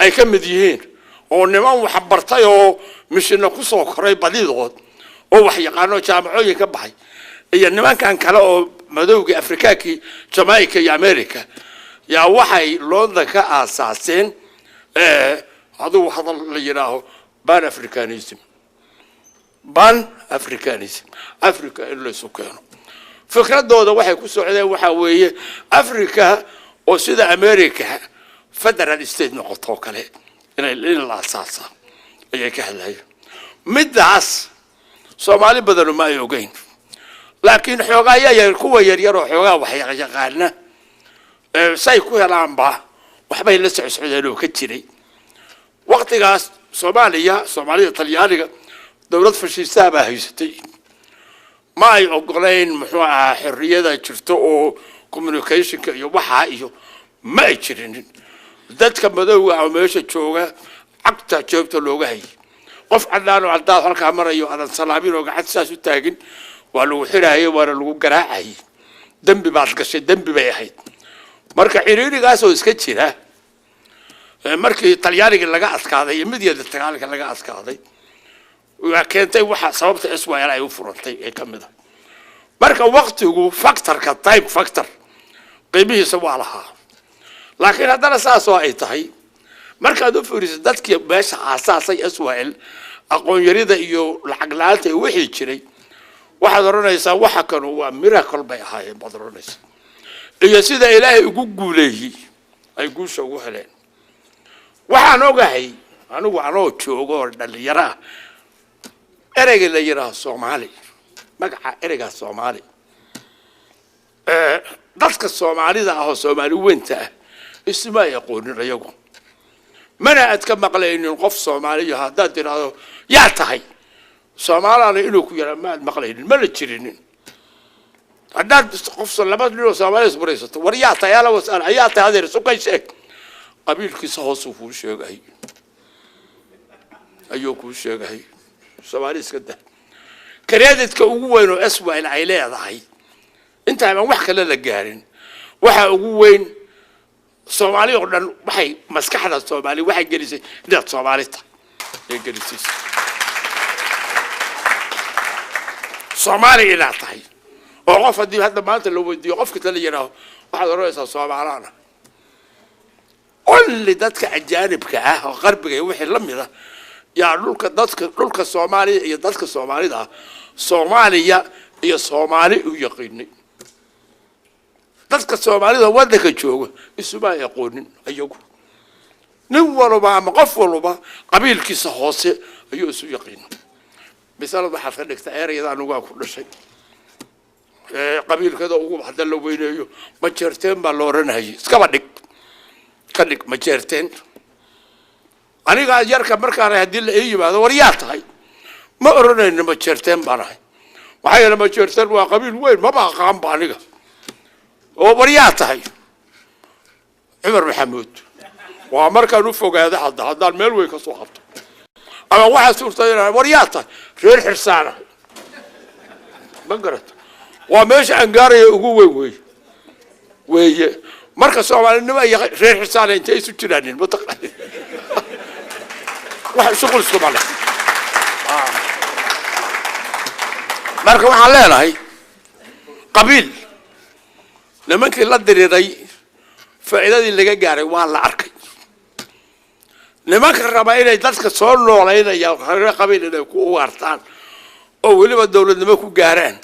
ay ka mid yihiin oo niman wax bartay oo mission ku soo koray badidood oo wax yaqaano jaamacooyin ka baxay iyo nimankan kale oo madowga Afrikaanki Jamaica iyo America yaa waxay London ka aasaaseen aduu hadal la yiraahdo ban Africanism Africa in la isu keeno fikradooda waxay ku socdeen waxa weeye Africa oo sida America federal state noqoto kale inay la aasaasa ayay ka hadlayeen midaas Soomaali badan ma ay ogeyn laakiin xoogaa yar kuwa yar oo xoogaa wax yaqaana say ku helaan ba waxbay la socodeen oo ka jiray waqtigaas Soomaalida Talyaaniga dawlad fashiista baa haysatay ma ay ogoleen muxuu ahaa xorriyada jirto oo communication-ka iyo waxa iyo ma ay jirin dadka madowga ah meesha jooga cagta joogta looga hayay qof cadaan oo cadaan halka marayo aan salaamin oo gacad saas u taagin waa lagu xiraayay waa lagu garaacay dambi baad gashay dambi bay ahayd marka xiriirigaas oo iska jira markii Talyaaniga laga adkaaday midiyada Talyaaniga laga adkaaday waa keentay waxa sababta Israel ay u furantay ee kamida marka waqtigu factor-ka time factor qiimihiisa waa lahaa laakiin haddana saas oo ay tahay marka aad u fiiriso dadkii meesha aasaasay Israel aqoon yarida iyo lacag la'aanta wixii jiray waxaad oranaysaa waxa kan waa miracle bay ahaayeen baad oranaysaa iyo sida Ilaahay ugu guuleeyay ay guusha ugu heleen waxaan ogahay anigu anoo joogo dhalinyaro ereyga la yiraahdo Soomaali magaca ereyga Soomaali dadka Soomaalida ah oo Soomaali weynta ah isma yaqoonin ayagu mana aad ka maqlaynin qof Soomaali ah hadda tiraado yaa tahay Soomaaliana inuu ku yara ma aad maqlaynin ma la jirinin hadda qof laba nin oo Soomaali isbaraysto war yaa tahay ala wasal ayaa tahay adeer soo sheeg qabiilkiisa hoos uu sheegay ayuu ku sheegay Soomaali iska daa credit-ka ugu weyn oo Israel ay leedahay inta aan wax kale la gaarin waxa ugu weyn Soomaali oo dhan waxay maskaxda Soomaali waxay gelisay dad Soomaalida ay gelisay Soomaali ila tahay oo qof hadii hadda maanta loo weydiiyo qofka kale yiraahdo waxa oranaysaa Soomaalana only dadka ajaanibka ah oo qarbiga wixii la mid ah yaa dhulka Soomaaliya iyo dadka Soomaalida Soomaaliya iyo Soomaali u yaqaanay dadka Soomaalida waddanka jooga isuma yaqoonin ayagu nin walba ama qof walba qabiilkiisa hoose ayuu isu yaqaan misal waxa ka dhigta erayada anugu ku dhashay qabiilkada ugu hadda la weyneeyo ma jirteen baa loo oranayay iska badhig ka dhig ma jirteen aniga yarka markaan hadii la yimaado war yaa tahay ma oranayno ma jirteen banahay waxa ma jirteen waa qabiil weyn ma baqaan ba aniga oo war yaa tahay Umar Maxamuud waa markaan u fogaado hadda meel weyn ka soo qabto ama waxa suurtadeena war yaa tahay reer xirsaana ma garat waa meesha aan gaarayo ugu weeye marka Soomaalinimo ay reer xirsaana intay isu jiraan mutaqaddin waxa shaqo Soomaali marka waxaan leenahay qabiil nimankii la diriiray faa'iidadii laga gaaray waa la arkay nimanka raba inay dadka soo nooleynayaan qabiil inay ku ugaartaan oo waliba dawladnimo ku gaaraan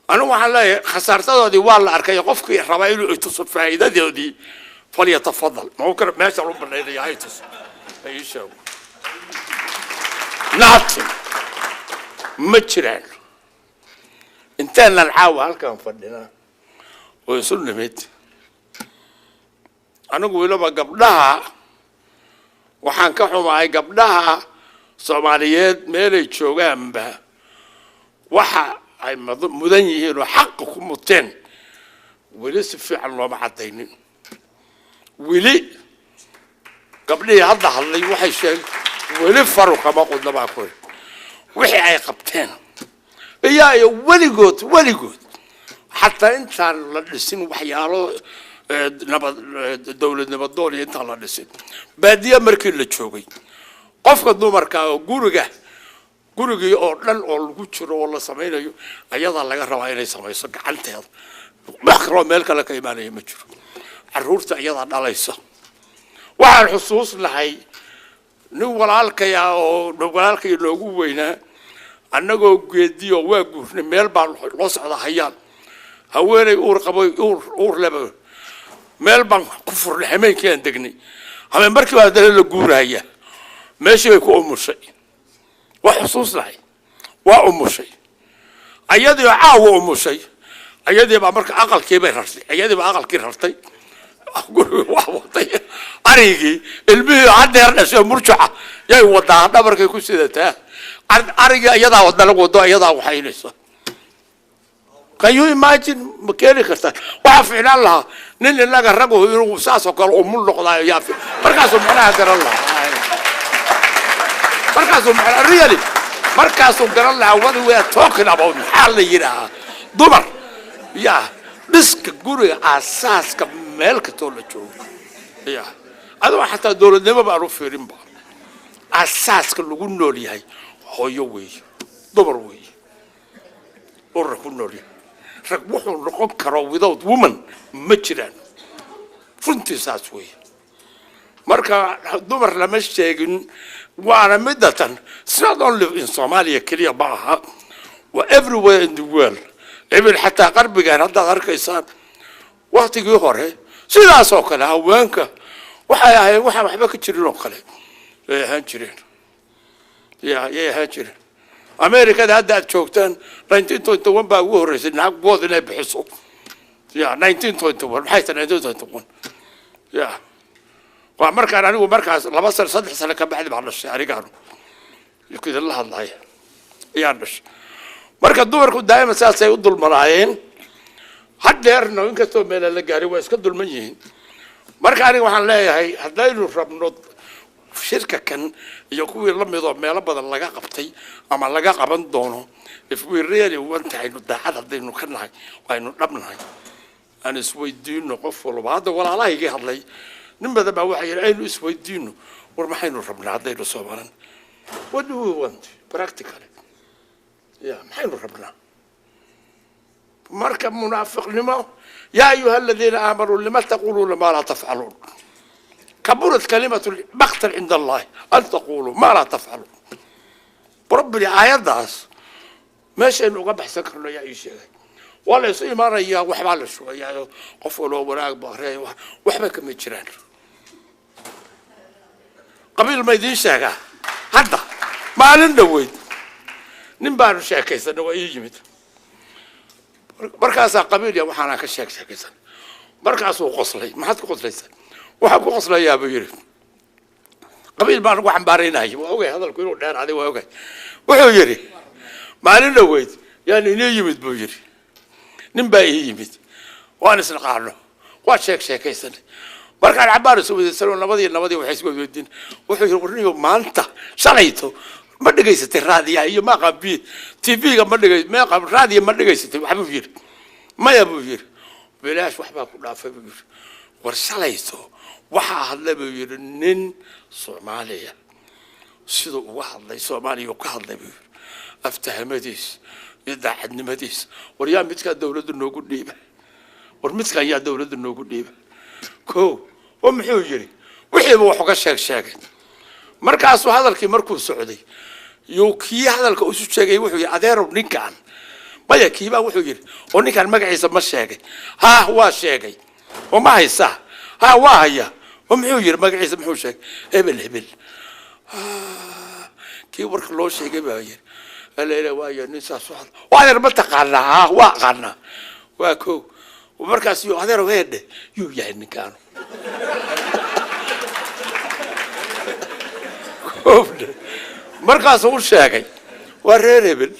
anigu waxaan leeyahay khasaartadoodii waa la arkay qofkii raba inuu tuso faa'iidadoodii falyatafadal ma uu meesha loo banaynayaa ay tuso ay sheego nothing ma jiraan intaan alcaawa halkan fadhina oo isu nimid anigu waliba gabdhaha waxaan ka xumahay gabdhaha Soomaaliyeed meelay joogaanba waxa ay mudan yihiin oo xaq ku muteen wali si fiican loo macadaynin wali gabdhihii hadda hadlay waxay sheegeen wali faruqa ma qodnaba ku wixii ay qabteen iyo waligood حتى أنت للسن وحياله نبض الدولة نبض أنت للسن بعدين مركل للشوقي قف قدو مركا جورجة أورلان أول كتير والله سمينا أيضا لقى رواية سمي صق عنته هذا بحر ملك لك إيمانه مجر caruurta iyada dhalayso waxaan xusuus lahay nin walaalkaya oo walaalkay loogu weynaa annagoo geediyo waa guurnay meel baan loo socda hayaan haweenay uur qabay uur laba meel baan ku furnay hameenkii aan degnay hameen markii waa dal la guuraya meeshii ay ku umushay wax xusuus lahay waa umushay ayadii caawa umushay ayadii baa marka aqalkii bay rartay ayadii baa aqalkii rartay wax watay arigii ilmihii hadeer dhashay murjaca yay wadaa dhabarkay ku sidataa arigii ayadaa wada lagu wado ayadaa waxaynaysa can you imagine makeeni kartaa waxa fiicnaan lahaa nin inaga rago inuu saasoo kale umul noqdaayo yaafi markaasuu macnaha garan lahaa markaasuu macnaha really markaasuu garan lahaa what we are talking about maxaa la yidhaahaa dumar yaa dhiska guriga aasaaska meel kastoo la joogo yaa adoo xataa dowladnimo baan u fiirinba aasaaska lagu nool yahay hooyo weeye dumar weeye urur ku nool yahay rag wuxuu noqon karo without woman ma jiraan runtii saas weeye marka dumar lama sheegin waana midatan it's not only in Somalia keliya ma aha wa everywhere in the world even xataa qarbigaan haddaad arkaysaan waqtigii hore sidaas oo kale haweenka waxay ahayd waxa waxba ka jirin oo kale ay ahaan jireen yay ahaan jireen Amerikada hadda aad joogtaan 1921 baa ugu horeysay naag bood inay bixiso 1921 maxay tahay 1921 waa markaan anigu markaas 2 sano ka bacdi baan dhashay arigaano yakida la hadlay ayaan dhashay marka dumarku daa'ima saasay u dulmanaayeen haddeerna inkastoo meel la gaaray waa iska dulman yihiin marka aniga waxaan leeyahay haddaynu rabno shirka kan iyo kuwii la midoo meelo badan laga qabtay ama laga qaban doono if we really want to daacad haddaynu ka nahay waaynu dhabnahay aan isweydiino qof walba hadda walaalahayga hadlay nin badan baa waxa yiri aynu isweydiino war maxaynu rabnaa haddaynu Soomaalian what do we want practically maxaynu rabnaa marka munaafiqnimo yaa ayuha alladheena aamanu lima taquluna ma la taf'alun كبرت كلمة مقتل عند الله أن تقولوا ما لا تفعلوا بربنا آيات داس ماشي إنه قبح سكرنا يا إيش ولا يصير مرة يا وحبال شوية قفلوا وراك بحري وحبك متجران قبيل ما يدين شاكا هذا ما لنا وين نبار شاكا سنة ويجمد مركز قبيل يا وحنا كشاك شاكا سنة مركز وقصلي ما حد قصلي سنة waxaa ku qoslayaa buu yiri qabiil baan ugu xambaaraynahay waa ogahay hadalku inuu dheer aday waa ogahay wuxuu yiri maalin dhaweyd yaani inuu yimid buu yiri nin baa yimid waan isla qaadno waa sheekaysan markaan cabaar soo wadaysano nabadii waxay isku weydiin wuxuu yiri warniyo maanta shalayto ma dhageysatay raadiyaha iyo ma qabi TV-ga ma dhageysatay ma qab raadiyaha ma dhageysatay waxa buu yiri maya buu yiri bilaash waxba ku dhaafay buu yiri war shalayto waxa hadlay buu yiri nin Soomaaliya sidoo uga hadlay Soomaaliya ka hadlay aftahamadiis idaacadnimadiis war yaa midka dawladda noogu dhiiba war midka yaa dawladda noogu dhiiba ko oo muxuu yiri wixii uu wax ka sheegay markaas uu hadalkii markuu socday yuu kii hadalka u soo sheegay wuxuu yiri adeero ninkan maya kiiba wuxuu yiri oo ninkan magaciisa ma sheegay ha waa sheegay وما هيسا ها واهيا ومحو ير مقعيس محو شيك هبل كي ورك لو شيك باير الا وايا نسا سوال واير ما تقانا ها واقانا واكو ومركاس يو هذا وين يو يعني كانوا مركاس هو شيكي وريربل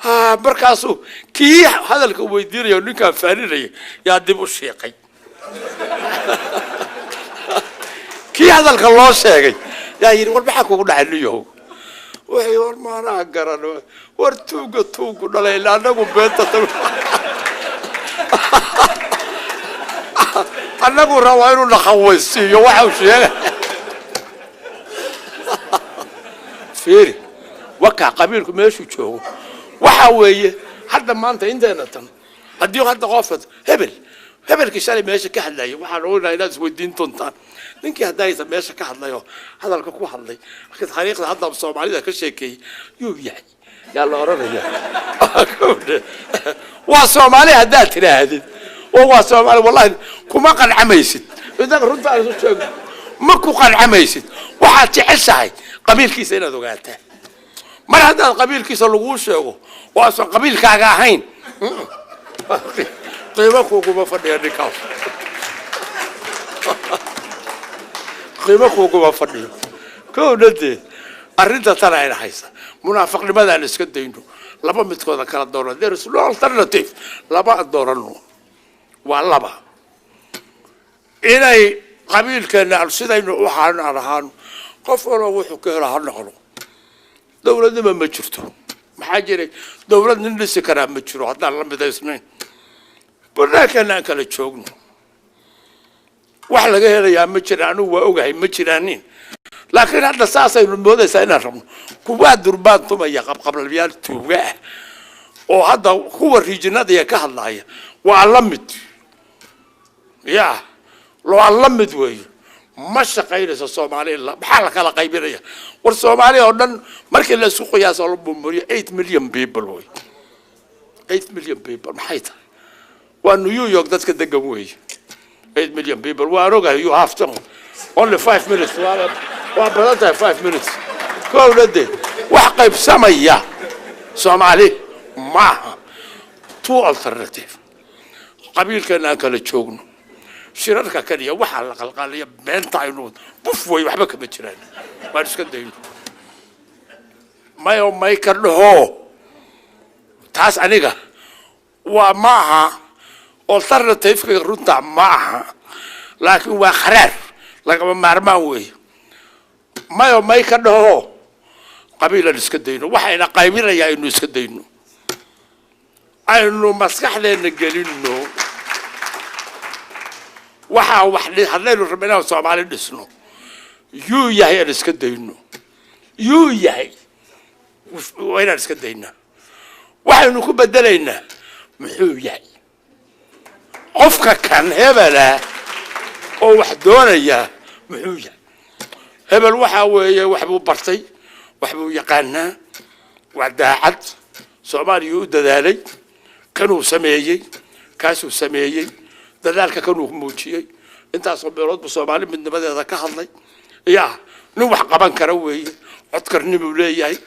ها بركاسو كي هذا الكويدير يا نيكا فاريري يا ديبو شيقي كي هذا الكلو شيقي يا يري ور بخا كوغو دحليو وحي ور ما انا غرانو ور توغو دليلا انغو بيتا انغو راوينو نخويسيو waxaa sheegay فيري وكا قبيلكم meeshu joogo waxa weeye hadda maanta inteena tan hadii hadda qofad hebel hebelkii shalay meesha ka hadlayay waxaan ogaynaa inaad isweydiin doontaan ninkii haddaysa meesha ka hadlayo hadalka ku hadlay laakiin taariikhda hadda Soomaalida ka sheekeeyay yuu yahay yaa la oranaya waa Soomaali haddaad tiraahdo oo waa Soomaali wallahi kuma qancamaysid idan runta aan soo sheego ma ku qancamaysid waxaad jeceshahay qabiilkiisa inaad ogaataa mar haddaad qabiilkiisa lagu sheego waa soo qabiilkaaga ahayn قيمة كوكو فدي النكاح قيمة كوكو فدي كونتي أرنت ترى إلى حيسا منافق لماذا نسكتينه لما متكون كلا دورة درس لا alternative لما الدورة نو والله إلى قبيل كان السيدين وحنا على قفوا وحكوا هالنقلوا دولة ما مجرته محاجرة دولة نلسي كلام مجرو هذا الله بدأ اسمين ولكن أنا كلا تشوقنا وحلا غير يا مجرانو وأوجه مجرانين لكن هذا ساسا الموضة سينارم كواد دربان ثم يقب قبل البيال توجه وهذا هو الرجال يا كهلايا وعلمت يا لو علمت وي مش قيل الصومالي الله بحالك على قيبرية والصومالي أردن مركز السوق يا صلب بمري 8 مليون people وي 8 مليون people محيطة ونيويورك ده كده جوي 8 مليون people وأروجا you have to only 5 minutes وأبدا 5 minutes كل ده وحقيب سمية صومالي معها two alternative قبيل كان أكل تشوقنا شرارك كان يوحى على القلقالية بين تعينون بفوي وحبك بجران ما نسكندين ما يوم ما يكرله تاس عنيقة ومعها alternative كيرونتا معها لكن هو خرار لكن مرماوي ما يوم ما يكرله قبيلة نسكندين وحينا قايمين يا إنه نسكندين إنه مسكح لنا قالينه waxa wax hadlaynu rabnaa Soomaali dhisno yuu yahay iska dayno yuu yahay wayna iska dayna waxaynu ku bedelaynaa muxuu yahay qofka kan hebela oo wax doonaya muxuu yahay hebel waxa weeye wax buu bartay wax buu yaqaanaa wadaacad Soomaaliya u dadaalay kanuu sameeyay kaasuu sameeyay dadaalka kanuu muujiyay intaas oo beelood Soomaali midnimadeeda ka hadlay yaa nin wax qaban kara weeye codkarnimo leeyahay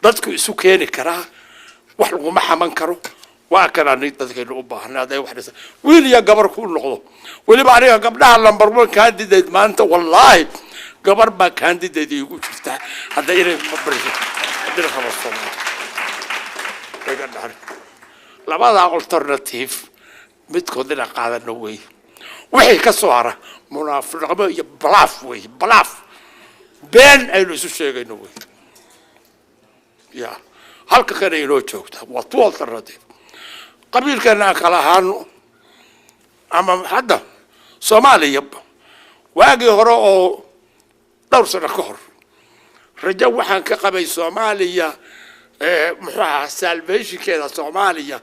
dadku isu keeni kara wax lagu ma xaman karo waa kana dadkeenu u baahnaaday wax dhisa wiil ya gabar ku noqdo waliba aniga gabdhaha number 1 candidate maanta wallahi gabar ba candidate igu jirta hadda inay barbarayso hadda khabar Soomaali laga dhaar labada alternative midkoodna qaadano way wixii ka soo hara munaafiqnimo iyo balaaf been aynu isu sheegayno way ya halka kale inoo joogta waa tu alternative qabiilkana kala ahaano ama hadda Soomaaliya waagi hore oo dhowr sano ka hor rajo waxaan ka qabay Soomaaliya muxuu salvation keeda Soomaaliya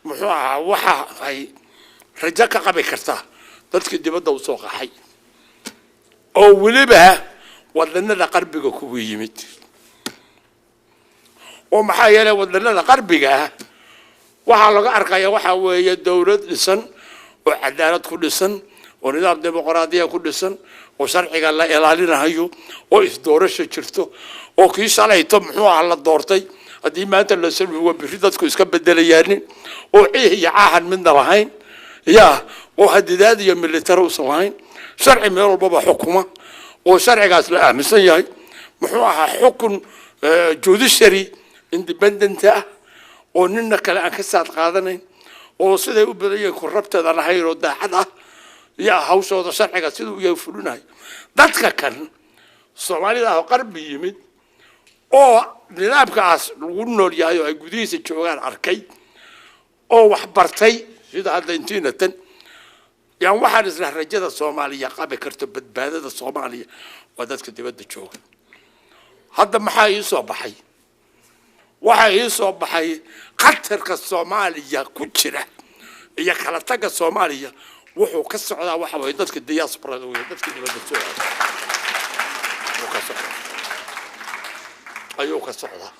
muxuu waxa ay rajo ka qabi kartaa dadka dibadda u soo qaxay oo waliba wadannada qarbiga ku yimid oo maxaa yeelay wadannada qarbiga waxa laga arkaya waxa weeye dawlad dhisan oo cadaalad ku dhisan oo nidaam dimuqraadiya ku dhisan oo sharciga la ilaalinayo oo isdoorasho jirto oo kii shalayto muxuu la doortay haddii maanta la salwiyo biri dadku iska bedelayaan oo ciiya ahan midna lahayn yaa oo hadidaad iyo military usalayn sharci meel walba xukuma oo sharcigaas la aaminsan yahay muxuu ahaa xukun judiciary independent oo ninna kale aan ka saad qaadanayn oo siday u badayeen korruptada lahayn oo daacad ah yaa hawshooda sharciga sidoo uu fulinayo dadka kan Soomaalida oo qarbi yimid oo nidaamkaas lagu nool yahay oo ay gudihiisa joogaan arkay oo wax bartay sida hadda intiinatan yaan waxaan isla rajada Soomaaliya qabi karto badbaadada Soomaaliya waa dadka dibadda jooga hadda maxaa ii soo baxay waxa ii soo baxay qatarka Soomaaliya ku jira iyo kala taga Soomaaliya wuxuu ka socdaa waxa way dadka diasporada way dadka dibadda soo ayuu ka socdaa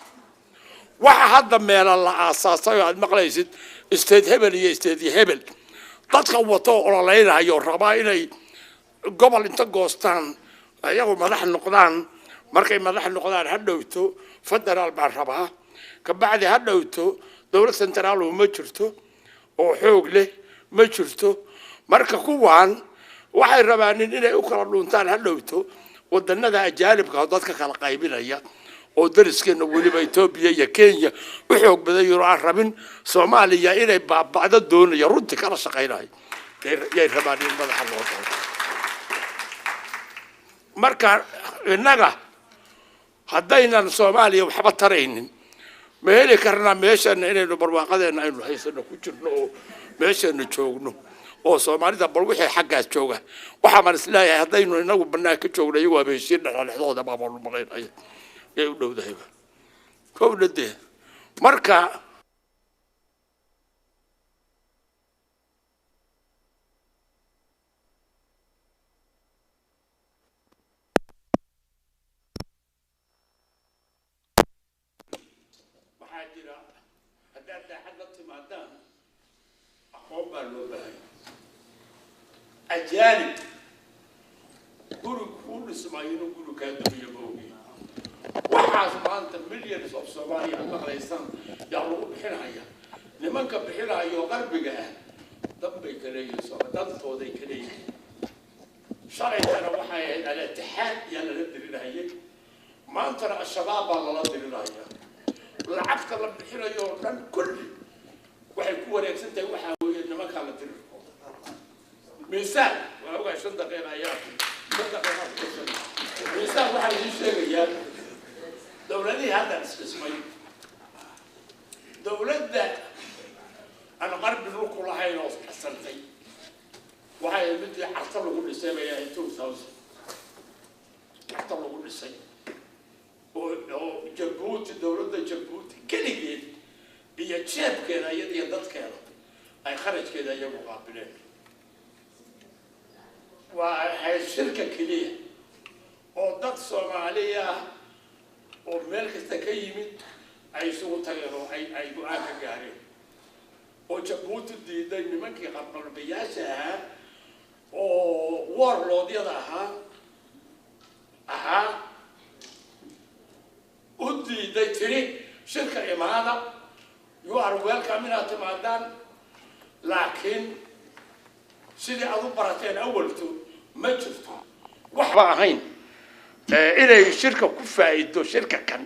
waxa hadda meel la aasaasay aad maqlaysid state hebel iyo state hebel dadka wato ololeynayo rabaa inay gobol inta goostaan ayagu madax noqdaan markay madax noqdaan hadhowto federal baa rabaa ka bacdi hadhowto dawlad central ma jirto oo xoog leh ma jirto marka kuwaan waxay rabaan inay u kala dhuntaan hadhowto wadanada ajaanibka dadka kala qaybinaya oo dariskeena waliba Ethiopia iyo Kenya u xoog badan aan rabin Soomaaliya inay baabacdo doonaya runtii kala shaqeynay yay rabaan in madaxa loo qaato marka inaga haddaynan Soomaaliya waxba taraynin ma heli karnaa meeshan inaynu barwaaqadeena aynu haysano ku jirno oo meeshan joogno oo Soomaalida bal wixii xaggaas jooga waxa man islaahay haddaynu inagu banaanka joogno iyagu waa beeshin dhexdooda baa loo maqaynaya ee u dhowdahay kowdade marka أجانب قولوا كل سماينو قولوا كانوا يبغوا وحاس ما أنت مليون صف سمايا مغريسان يعرفوا بحرايا لمن كان بحرايا غرب جاه دبي كلي صار دب طودي كلي شرعي أنا وحاي الاتحاد يلا ندري رهية ما أنت الشباب الله ندري رهية العفت الله بحرايا كان كل واحد كورة سنتي وحاول إنما كان ندري مثال وأوجع شن دقيقة أيام مثال واحد يشتغل يا دولتي هذا اسمه دولة ده أنا غرب الروك والله هاي ناس حسنتي وهاي بدي أحصل له كل سنة يا 2000 أحصل له كل سنة وجبوتي دولة جبوتي كل جيل هي شاب كذا يدي ضد كذا أي خرج كذا يا مقابلين وهي الشركة كلية وضد صومالية وملك استكيمت أي سوء تغيروا أي دعاء كجاري وجبوت دي ممكن قبل بياشها وورلو دي ودي تري شركة إمارة you are welcome in أتمادان لكن سيدي أبو براتين أولتو ما شفتو وحبا هين إلى شركة كفايدو شركة كان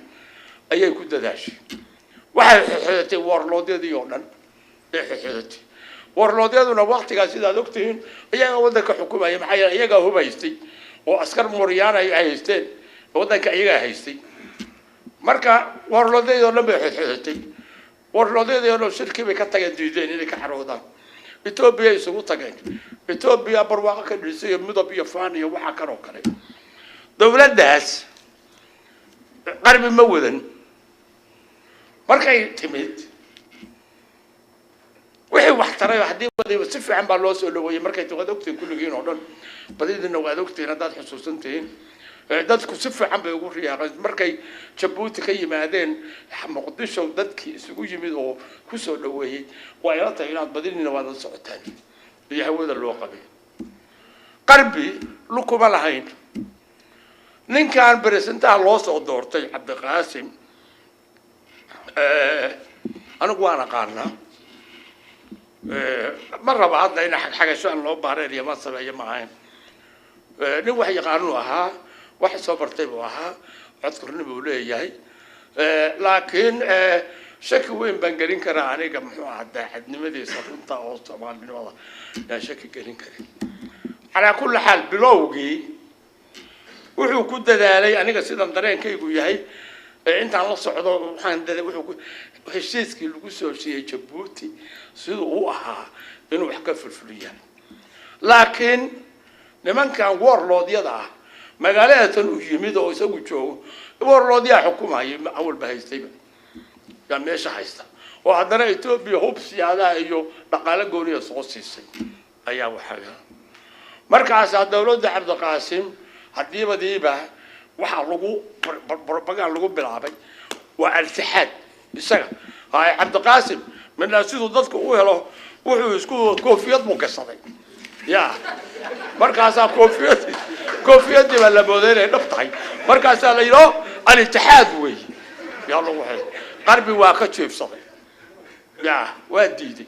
أي كده داش واحد حياتي ورلودي ديونا حياتي ورلودي دونا وقت كاسيدا دكتين أيها ودك حكومة أيها محيا أيها هو بيستي وأسكر موريانا يستين ودك أيها هيستي مركا ورلودي دونا بحياتي ورلودي دونا شركة بكتة جديدين اللي كحرودا إثيوبيا يسوي تجين إثيوبيا برواقة كنيسية مدبية فانية وحكروا كله دولة داس قرب مودن مركي تميت وحي واحترى واحدين بدي بسف عن بالوس اللي مركي تغدوكتين كل جين عدن بدي إنه غدوكتين هذا حسوسنتين دتك سف عن بيقول يا مركي جبوتي كي مادين مقدسه ودتك isugu yimid oo ku soo dhaweeyay waa ila tahay inaad badinina wada socotaan iyo hawada loo qabay qarbi lukuma lahayn ninkan presidenta loo soo doortay Cabdiqaasim anigu waan aqaanaa maraba hadda in xagashan loo baareeyo ma sameeyo maahan nin wax yaqaanu ahaa wax soo bartay buu ahaa codkurna buu leeyahay laakiin shaki weyn baan gelin karaa aniga muxuu ahaa daacadnimadiisa runta oo Soomaalinimada yaa shaki gelin karin ala kulli xaal bilowgii wuxuu ku dadaalay aniga sidan dareenkaygu yahay intaan la socdo waxaan dadaalay wuxuu heshiiskii lagu soo siiyay Djibouti sidoo uu ahaa inuu wax ka fulfuliyaan laakiin nimankan warloodyada ah magaalada tan u yimid oo isagu joogo warloodya xukumaayay awal bahaystayba yaa meesha haysta oo haddana Ethiopia hub siyaada iyo dhaqaale gooniya soo siisay ayaa waxaga markaas dawladda Cabdiqaasim hadiiba waxa lagu propaganda lagu bilaabay waa al-Ittixaad isaga hay Cabdiqaasim min sidoo dadku u helo wuxuu isku koofiyad buu gasaday ya markaas koofiyad baa la boodeenay dhabtay markaas la yiro al-Ittixaad way ya lagu hay qarbi waa ka jeefsaday ya waa diiday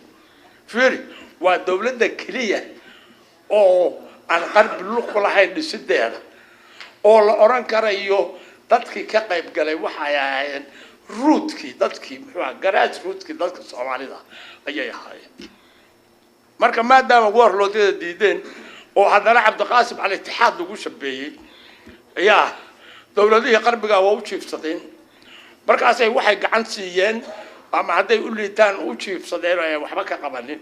fiiri waa dawladda kaliya oo aan qarbi luq lahayn dhisideeda oo la oran karayo dadkii ka qayb galay waxa ay ahaayeen rootki dadkii muxuu garaad rootki dadka Soomaalida ayay ahaayeen marka maadaama warloodeeda diideen oo hadana Cabdiqaasim al-Ittixaad lagu shabeeyay ayaa dawladihii qarbiga waa u jiifsadeen markaas ay waxay gacan siiyeen ama haday u liitaan u jiifsadeen ay waxba ka qabanin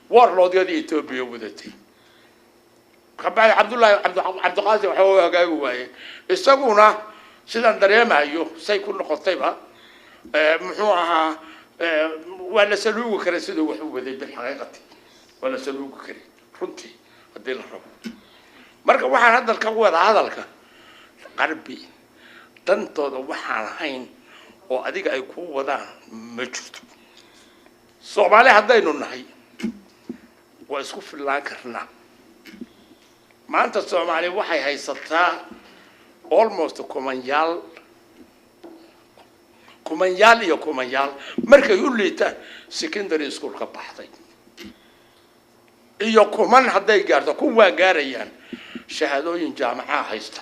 warloodeeda Itoobiya wadatay kabay Cabdiqaasim waxa uu hagaagu waayay isaguna sidaan dareemayo say ku noqotayba muxuu ahaa wala saluugu kara sida wax u waday bil xaqiiqati wala saluugu kara runtii hadii la rabo marka waxaan hadalka wada hadalka qarbi dantooda waxaan ahayn oo adiga ay ku wadaan ma jirto Soomaali hadaynu nahay waa isku filaan karnaa maanta Soomaali waxay haysataa almost kumanyaal markay u liitaan secondary school ka baxday iyo kuman haday gaarto kuwa gaarayaan shahaadooyin jaamaca haysta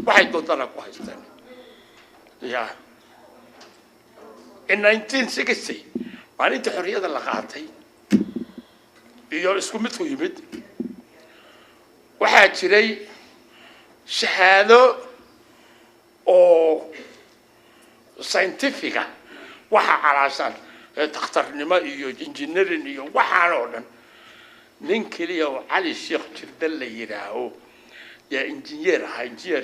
waxay doontaan ku haystaan ya in 1960 maalintii xorriyada la qaatay iyo isku mid ku yimid waxaa jiray shahaado oo scientific waxa calaashan dhakhtarnimo iyo engineering iyo waxaan oo dhan nin kaliya oo Ali Sheikh Jirdal la yiraaho ya engineer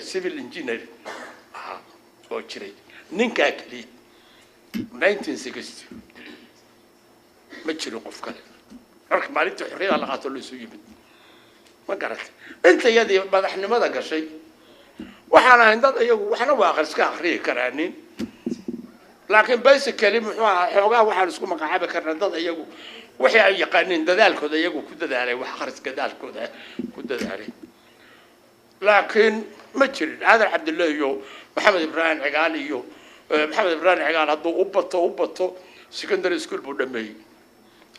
civil engineer oo jiray ninka kaliya 1960 ma jiro qof kale marka maalintii xorriyada la qaato loo soo yimid ma garatay inta yadii madaxnimada gashay waxaana dad ayagu waxna waa akhriska akhriye karaanin laakiin basically muxuu ahaa xoogaa waxaan isku magacaabi karnaa dad ayagu wixii ay yaqaaniin dadaalkooda ayagu ku dadaalay wax akhris dadaalkooda ku dadaalay laakiin ma jirin Aadan Cabdullaahi iyo Maxamed Ibrahim Cigaal iyo Maxamed Ibrahim Cigaal hadduu u bato secondary school buu dhameeyay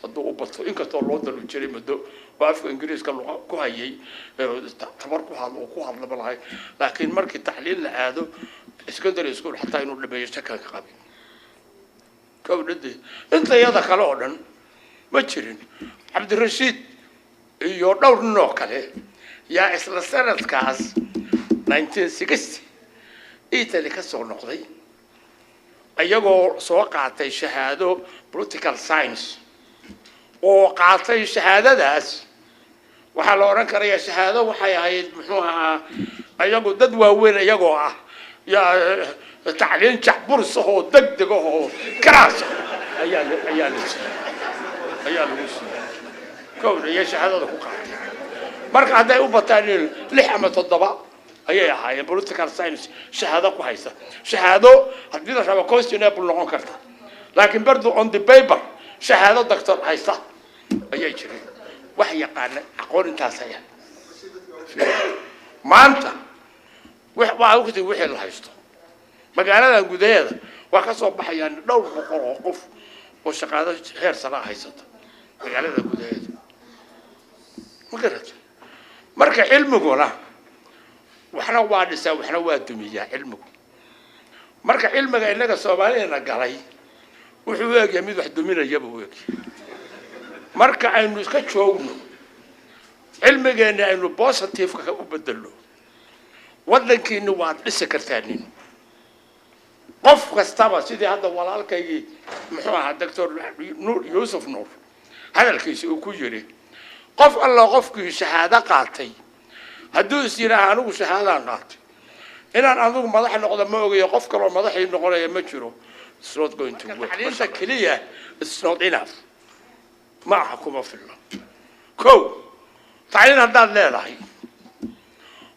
hadduu u bato inkastoo loo dalu jiray muddo وافق إنجليز كله كوهاي تبارك هذا وكوه هذا بالله لكن مركي تحليل لهذا إسكندر يسكون حتى إنه اللي بيشتكى قابل كون ندي أنت يا ذا خلونا ما تشرين عبد الرشيد يودور نوكله يا إسلا سنة كاس 1960 إيتالي كسر نقضي أيقو سوقعتي شهادة political science وقعتي شهادة داس وحلا ورن كريه شهادة وحياة محوها أيقو ددوا وين أيقو يا تعلين شعبور صهو دقدقه كراس أيال كون هي شهادة وقعت مركز هذا يوبتاني لحمة الضباء هي political science شهادة كويسة شهادة هتقدر شباب كويسين يبلغون كرتا لكن برضو on the paper شهادة دكتور هيسا أي شيء وحي قال أقول أنت سيا ما أنت وحي وحي اللي هيسته مقالة الجديدة وكسب بحيان دور وقف وشقادة خير صلاح هيسته مقالة الجديدة ما قلت مركز علم قولا وحنا وادسا وحنا وادمية علمك مركز علمك إنك الصوماليين قالي وحواك يميد واحد من الجبهة مركز إنه كشوفنا علمك إنه بوزيتيف كوبدله ودنك إنه واد لسه كرتانين قف كستابا سيدي هذا ولا كي محوها الدكتور يوسف نور هذا الكيس وكجري قف الله قفك شهادة قاطي هدوس ينا أنو شهادة قاطي إن أنا أنو مضح نقول ما هو يقف كلام مضح نقول يا مجرو it's not going to work حاليا كلية it's not enough ما حكومة في الله كو تعلين هذا لا راهي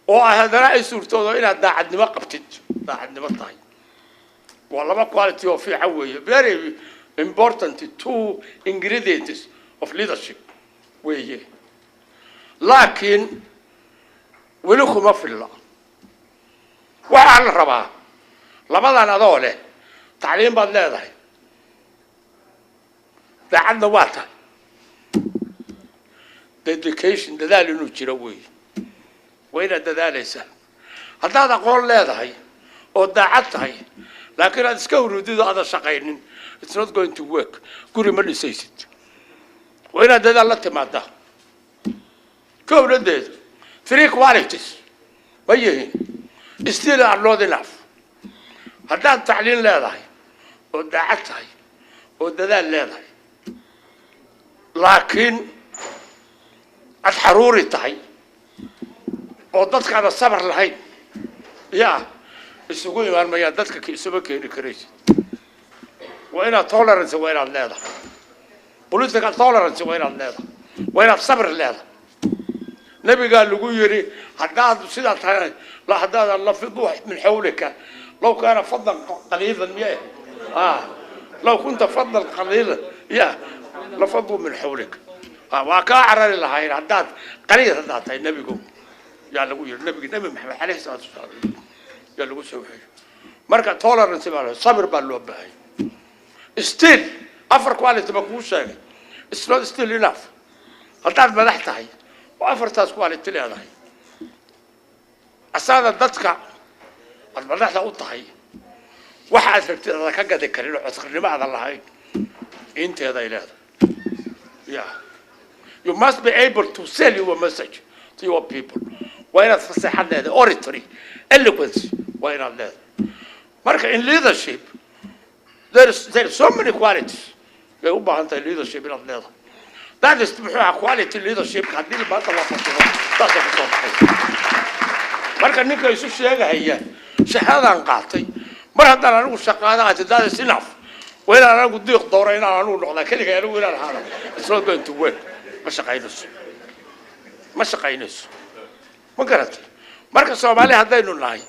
وهذا رأي صورته إلى داعد ما قبتت داعد ما طاي والله ما quality of عوية very important two ingredients of leadership ويه لكن ولكم ما في الله وعلى الربا لماذا نضوله تعليم بدل هذا ده عندنا واتا education ده اللي نجروي وين ده ليس هذا قول لا هاي أو دعت هاي لكن أتذكر دي هذا شقين it's not going to work كوري ما نسيت وين ده الله تماده كم ده three qualities ويه still are not enough هذا التعليم لا هاي أو دعت هاي أو ده لا هاي لكن الحروري تاعي وضدك على الصبر لهي يا السجون ما المياه ضدك كيسبك كريس وين تولرنس وين الليلة بوليتيكال تولرنس وين الليلة وين الصبر الليلة النبي قال له يري حداد سيدة لا حداد الله في ضوح من حولك لو كان فضلا قليلا يا لو كنت فضلا قليلا يا لفضوا من حولك وكاعر لهاي حداد قليل حداد النبي قال يا لقول النبي محمد عليه الصلاة والسلام يا لقول سوي مركز تولرنس بالله صبر بالله بهاي still أفر quality مقبوش هاي it's not still enough هالتعب مدحت هاي وأفر تاس quality لي هاي أسانا دتك المدحت أقول هاي واحد في الركعة ذكرني عسكري ما هذا الله هاي أنت هذا إلى هذا yeah you must be able to sell your message to your people وين الفصيحة هذا oratory eloquence وين هذا مركز in leadership there are so many qualities يوبا أنت leadership إلى هذا that is quality leadership كهدي ما تلاقيه مركز نيكا يسوي شيء هي شهادة قاطي مرة هذا أنا أقول شقادة هذا enough وين أنا أقول ضيق دورين أنا أقول لا كل شيء أقول هذا it's not going to work ما شقينس ما قرأت مركز سومالي هذا إنه ناي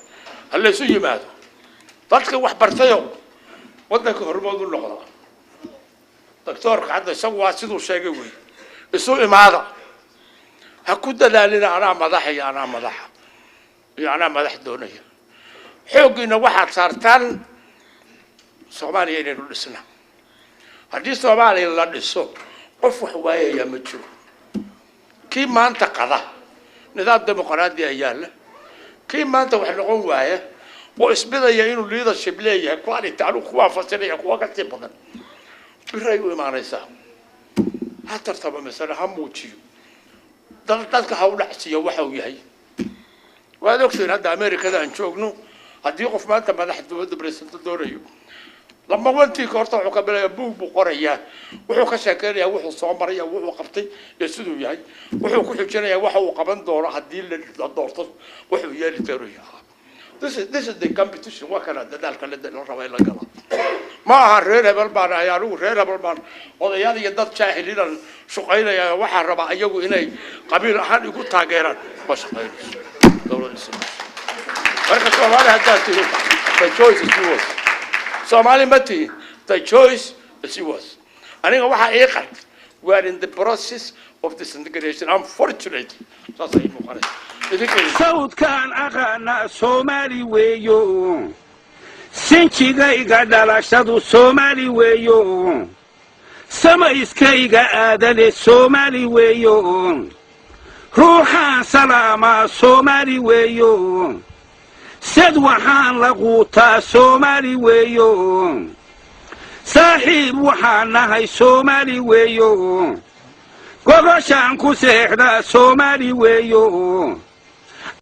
هلا يسوي ماذا ضدك واحد برتيو ودك هربوا اللغة دكتور قاعد يسوي سيدو شيء قوي يسوي ماذا هكذا دلالنا أنا مضحي أنا مضح أنا مضح دونية حقنا واحد صارتان سومالي ينو السنة هذه سومالي لا نسوق قف حوايا يا مجرو كي ما أنت قضى نظام ديمقراطي أياله كي ما أنت وحلقون وايا وإسبدا يعينوا ليدا شبلية كوالي تعالوا كوا فصلية كوا كتير بدن برأيو ما نسا حتى طبعا مثلا هموتشيو دلتك حول حسية وحوي هاي وهذا أكثر هذا أمريكا ده نشوفنه هدي يقف ما أنت ما نحد ود بريسنت دوريو لما وانتي كورتا قبل يبوك بقرية وحو كشاكريا وحو صامريا وحو قبطي يسدو ياي وحو كحجريا وحو قبن دورة هدي للدورة وحو يالي تيرويا This is the competition وكان ذلك الرواية لقلا ما هرينا بالبان يا رو هرينا بالبان وده يعني يدد شاهدين شقينا يا واحد ربع يجوا هنا قبيل أحد يقول تاجران بس خير دولة الإسلام مركز سومالي هذا تيجي the choice is yours سومالي متى the choice is yours أنا واحد يقعد we are in the process of disintegration unfortunately صحيح مخالف صوت كان أغنى سومالي ويو سنشيغا إيغا شادو سومالي ويو سما إسكايغا آدالي سومالي ويو روحان سلاما سومالي ويو سد وحان لغوتا سومالي ويو صاحب وحان نهي سومالي ويو قوغشان كسيحدا سومالي ويو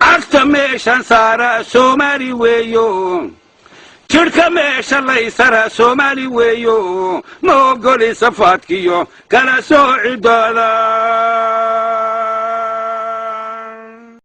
أكتا ميشان سارا سومالي ويو جركا ميشان ليسارا سومالي ويو موغولي صفاتكيو كلا سوعي دولا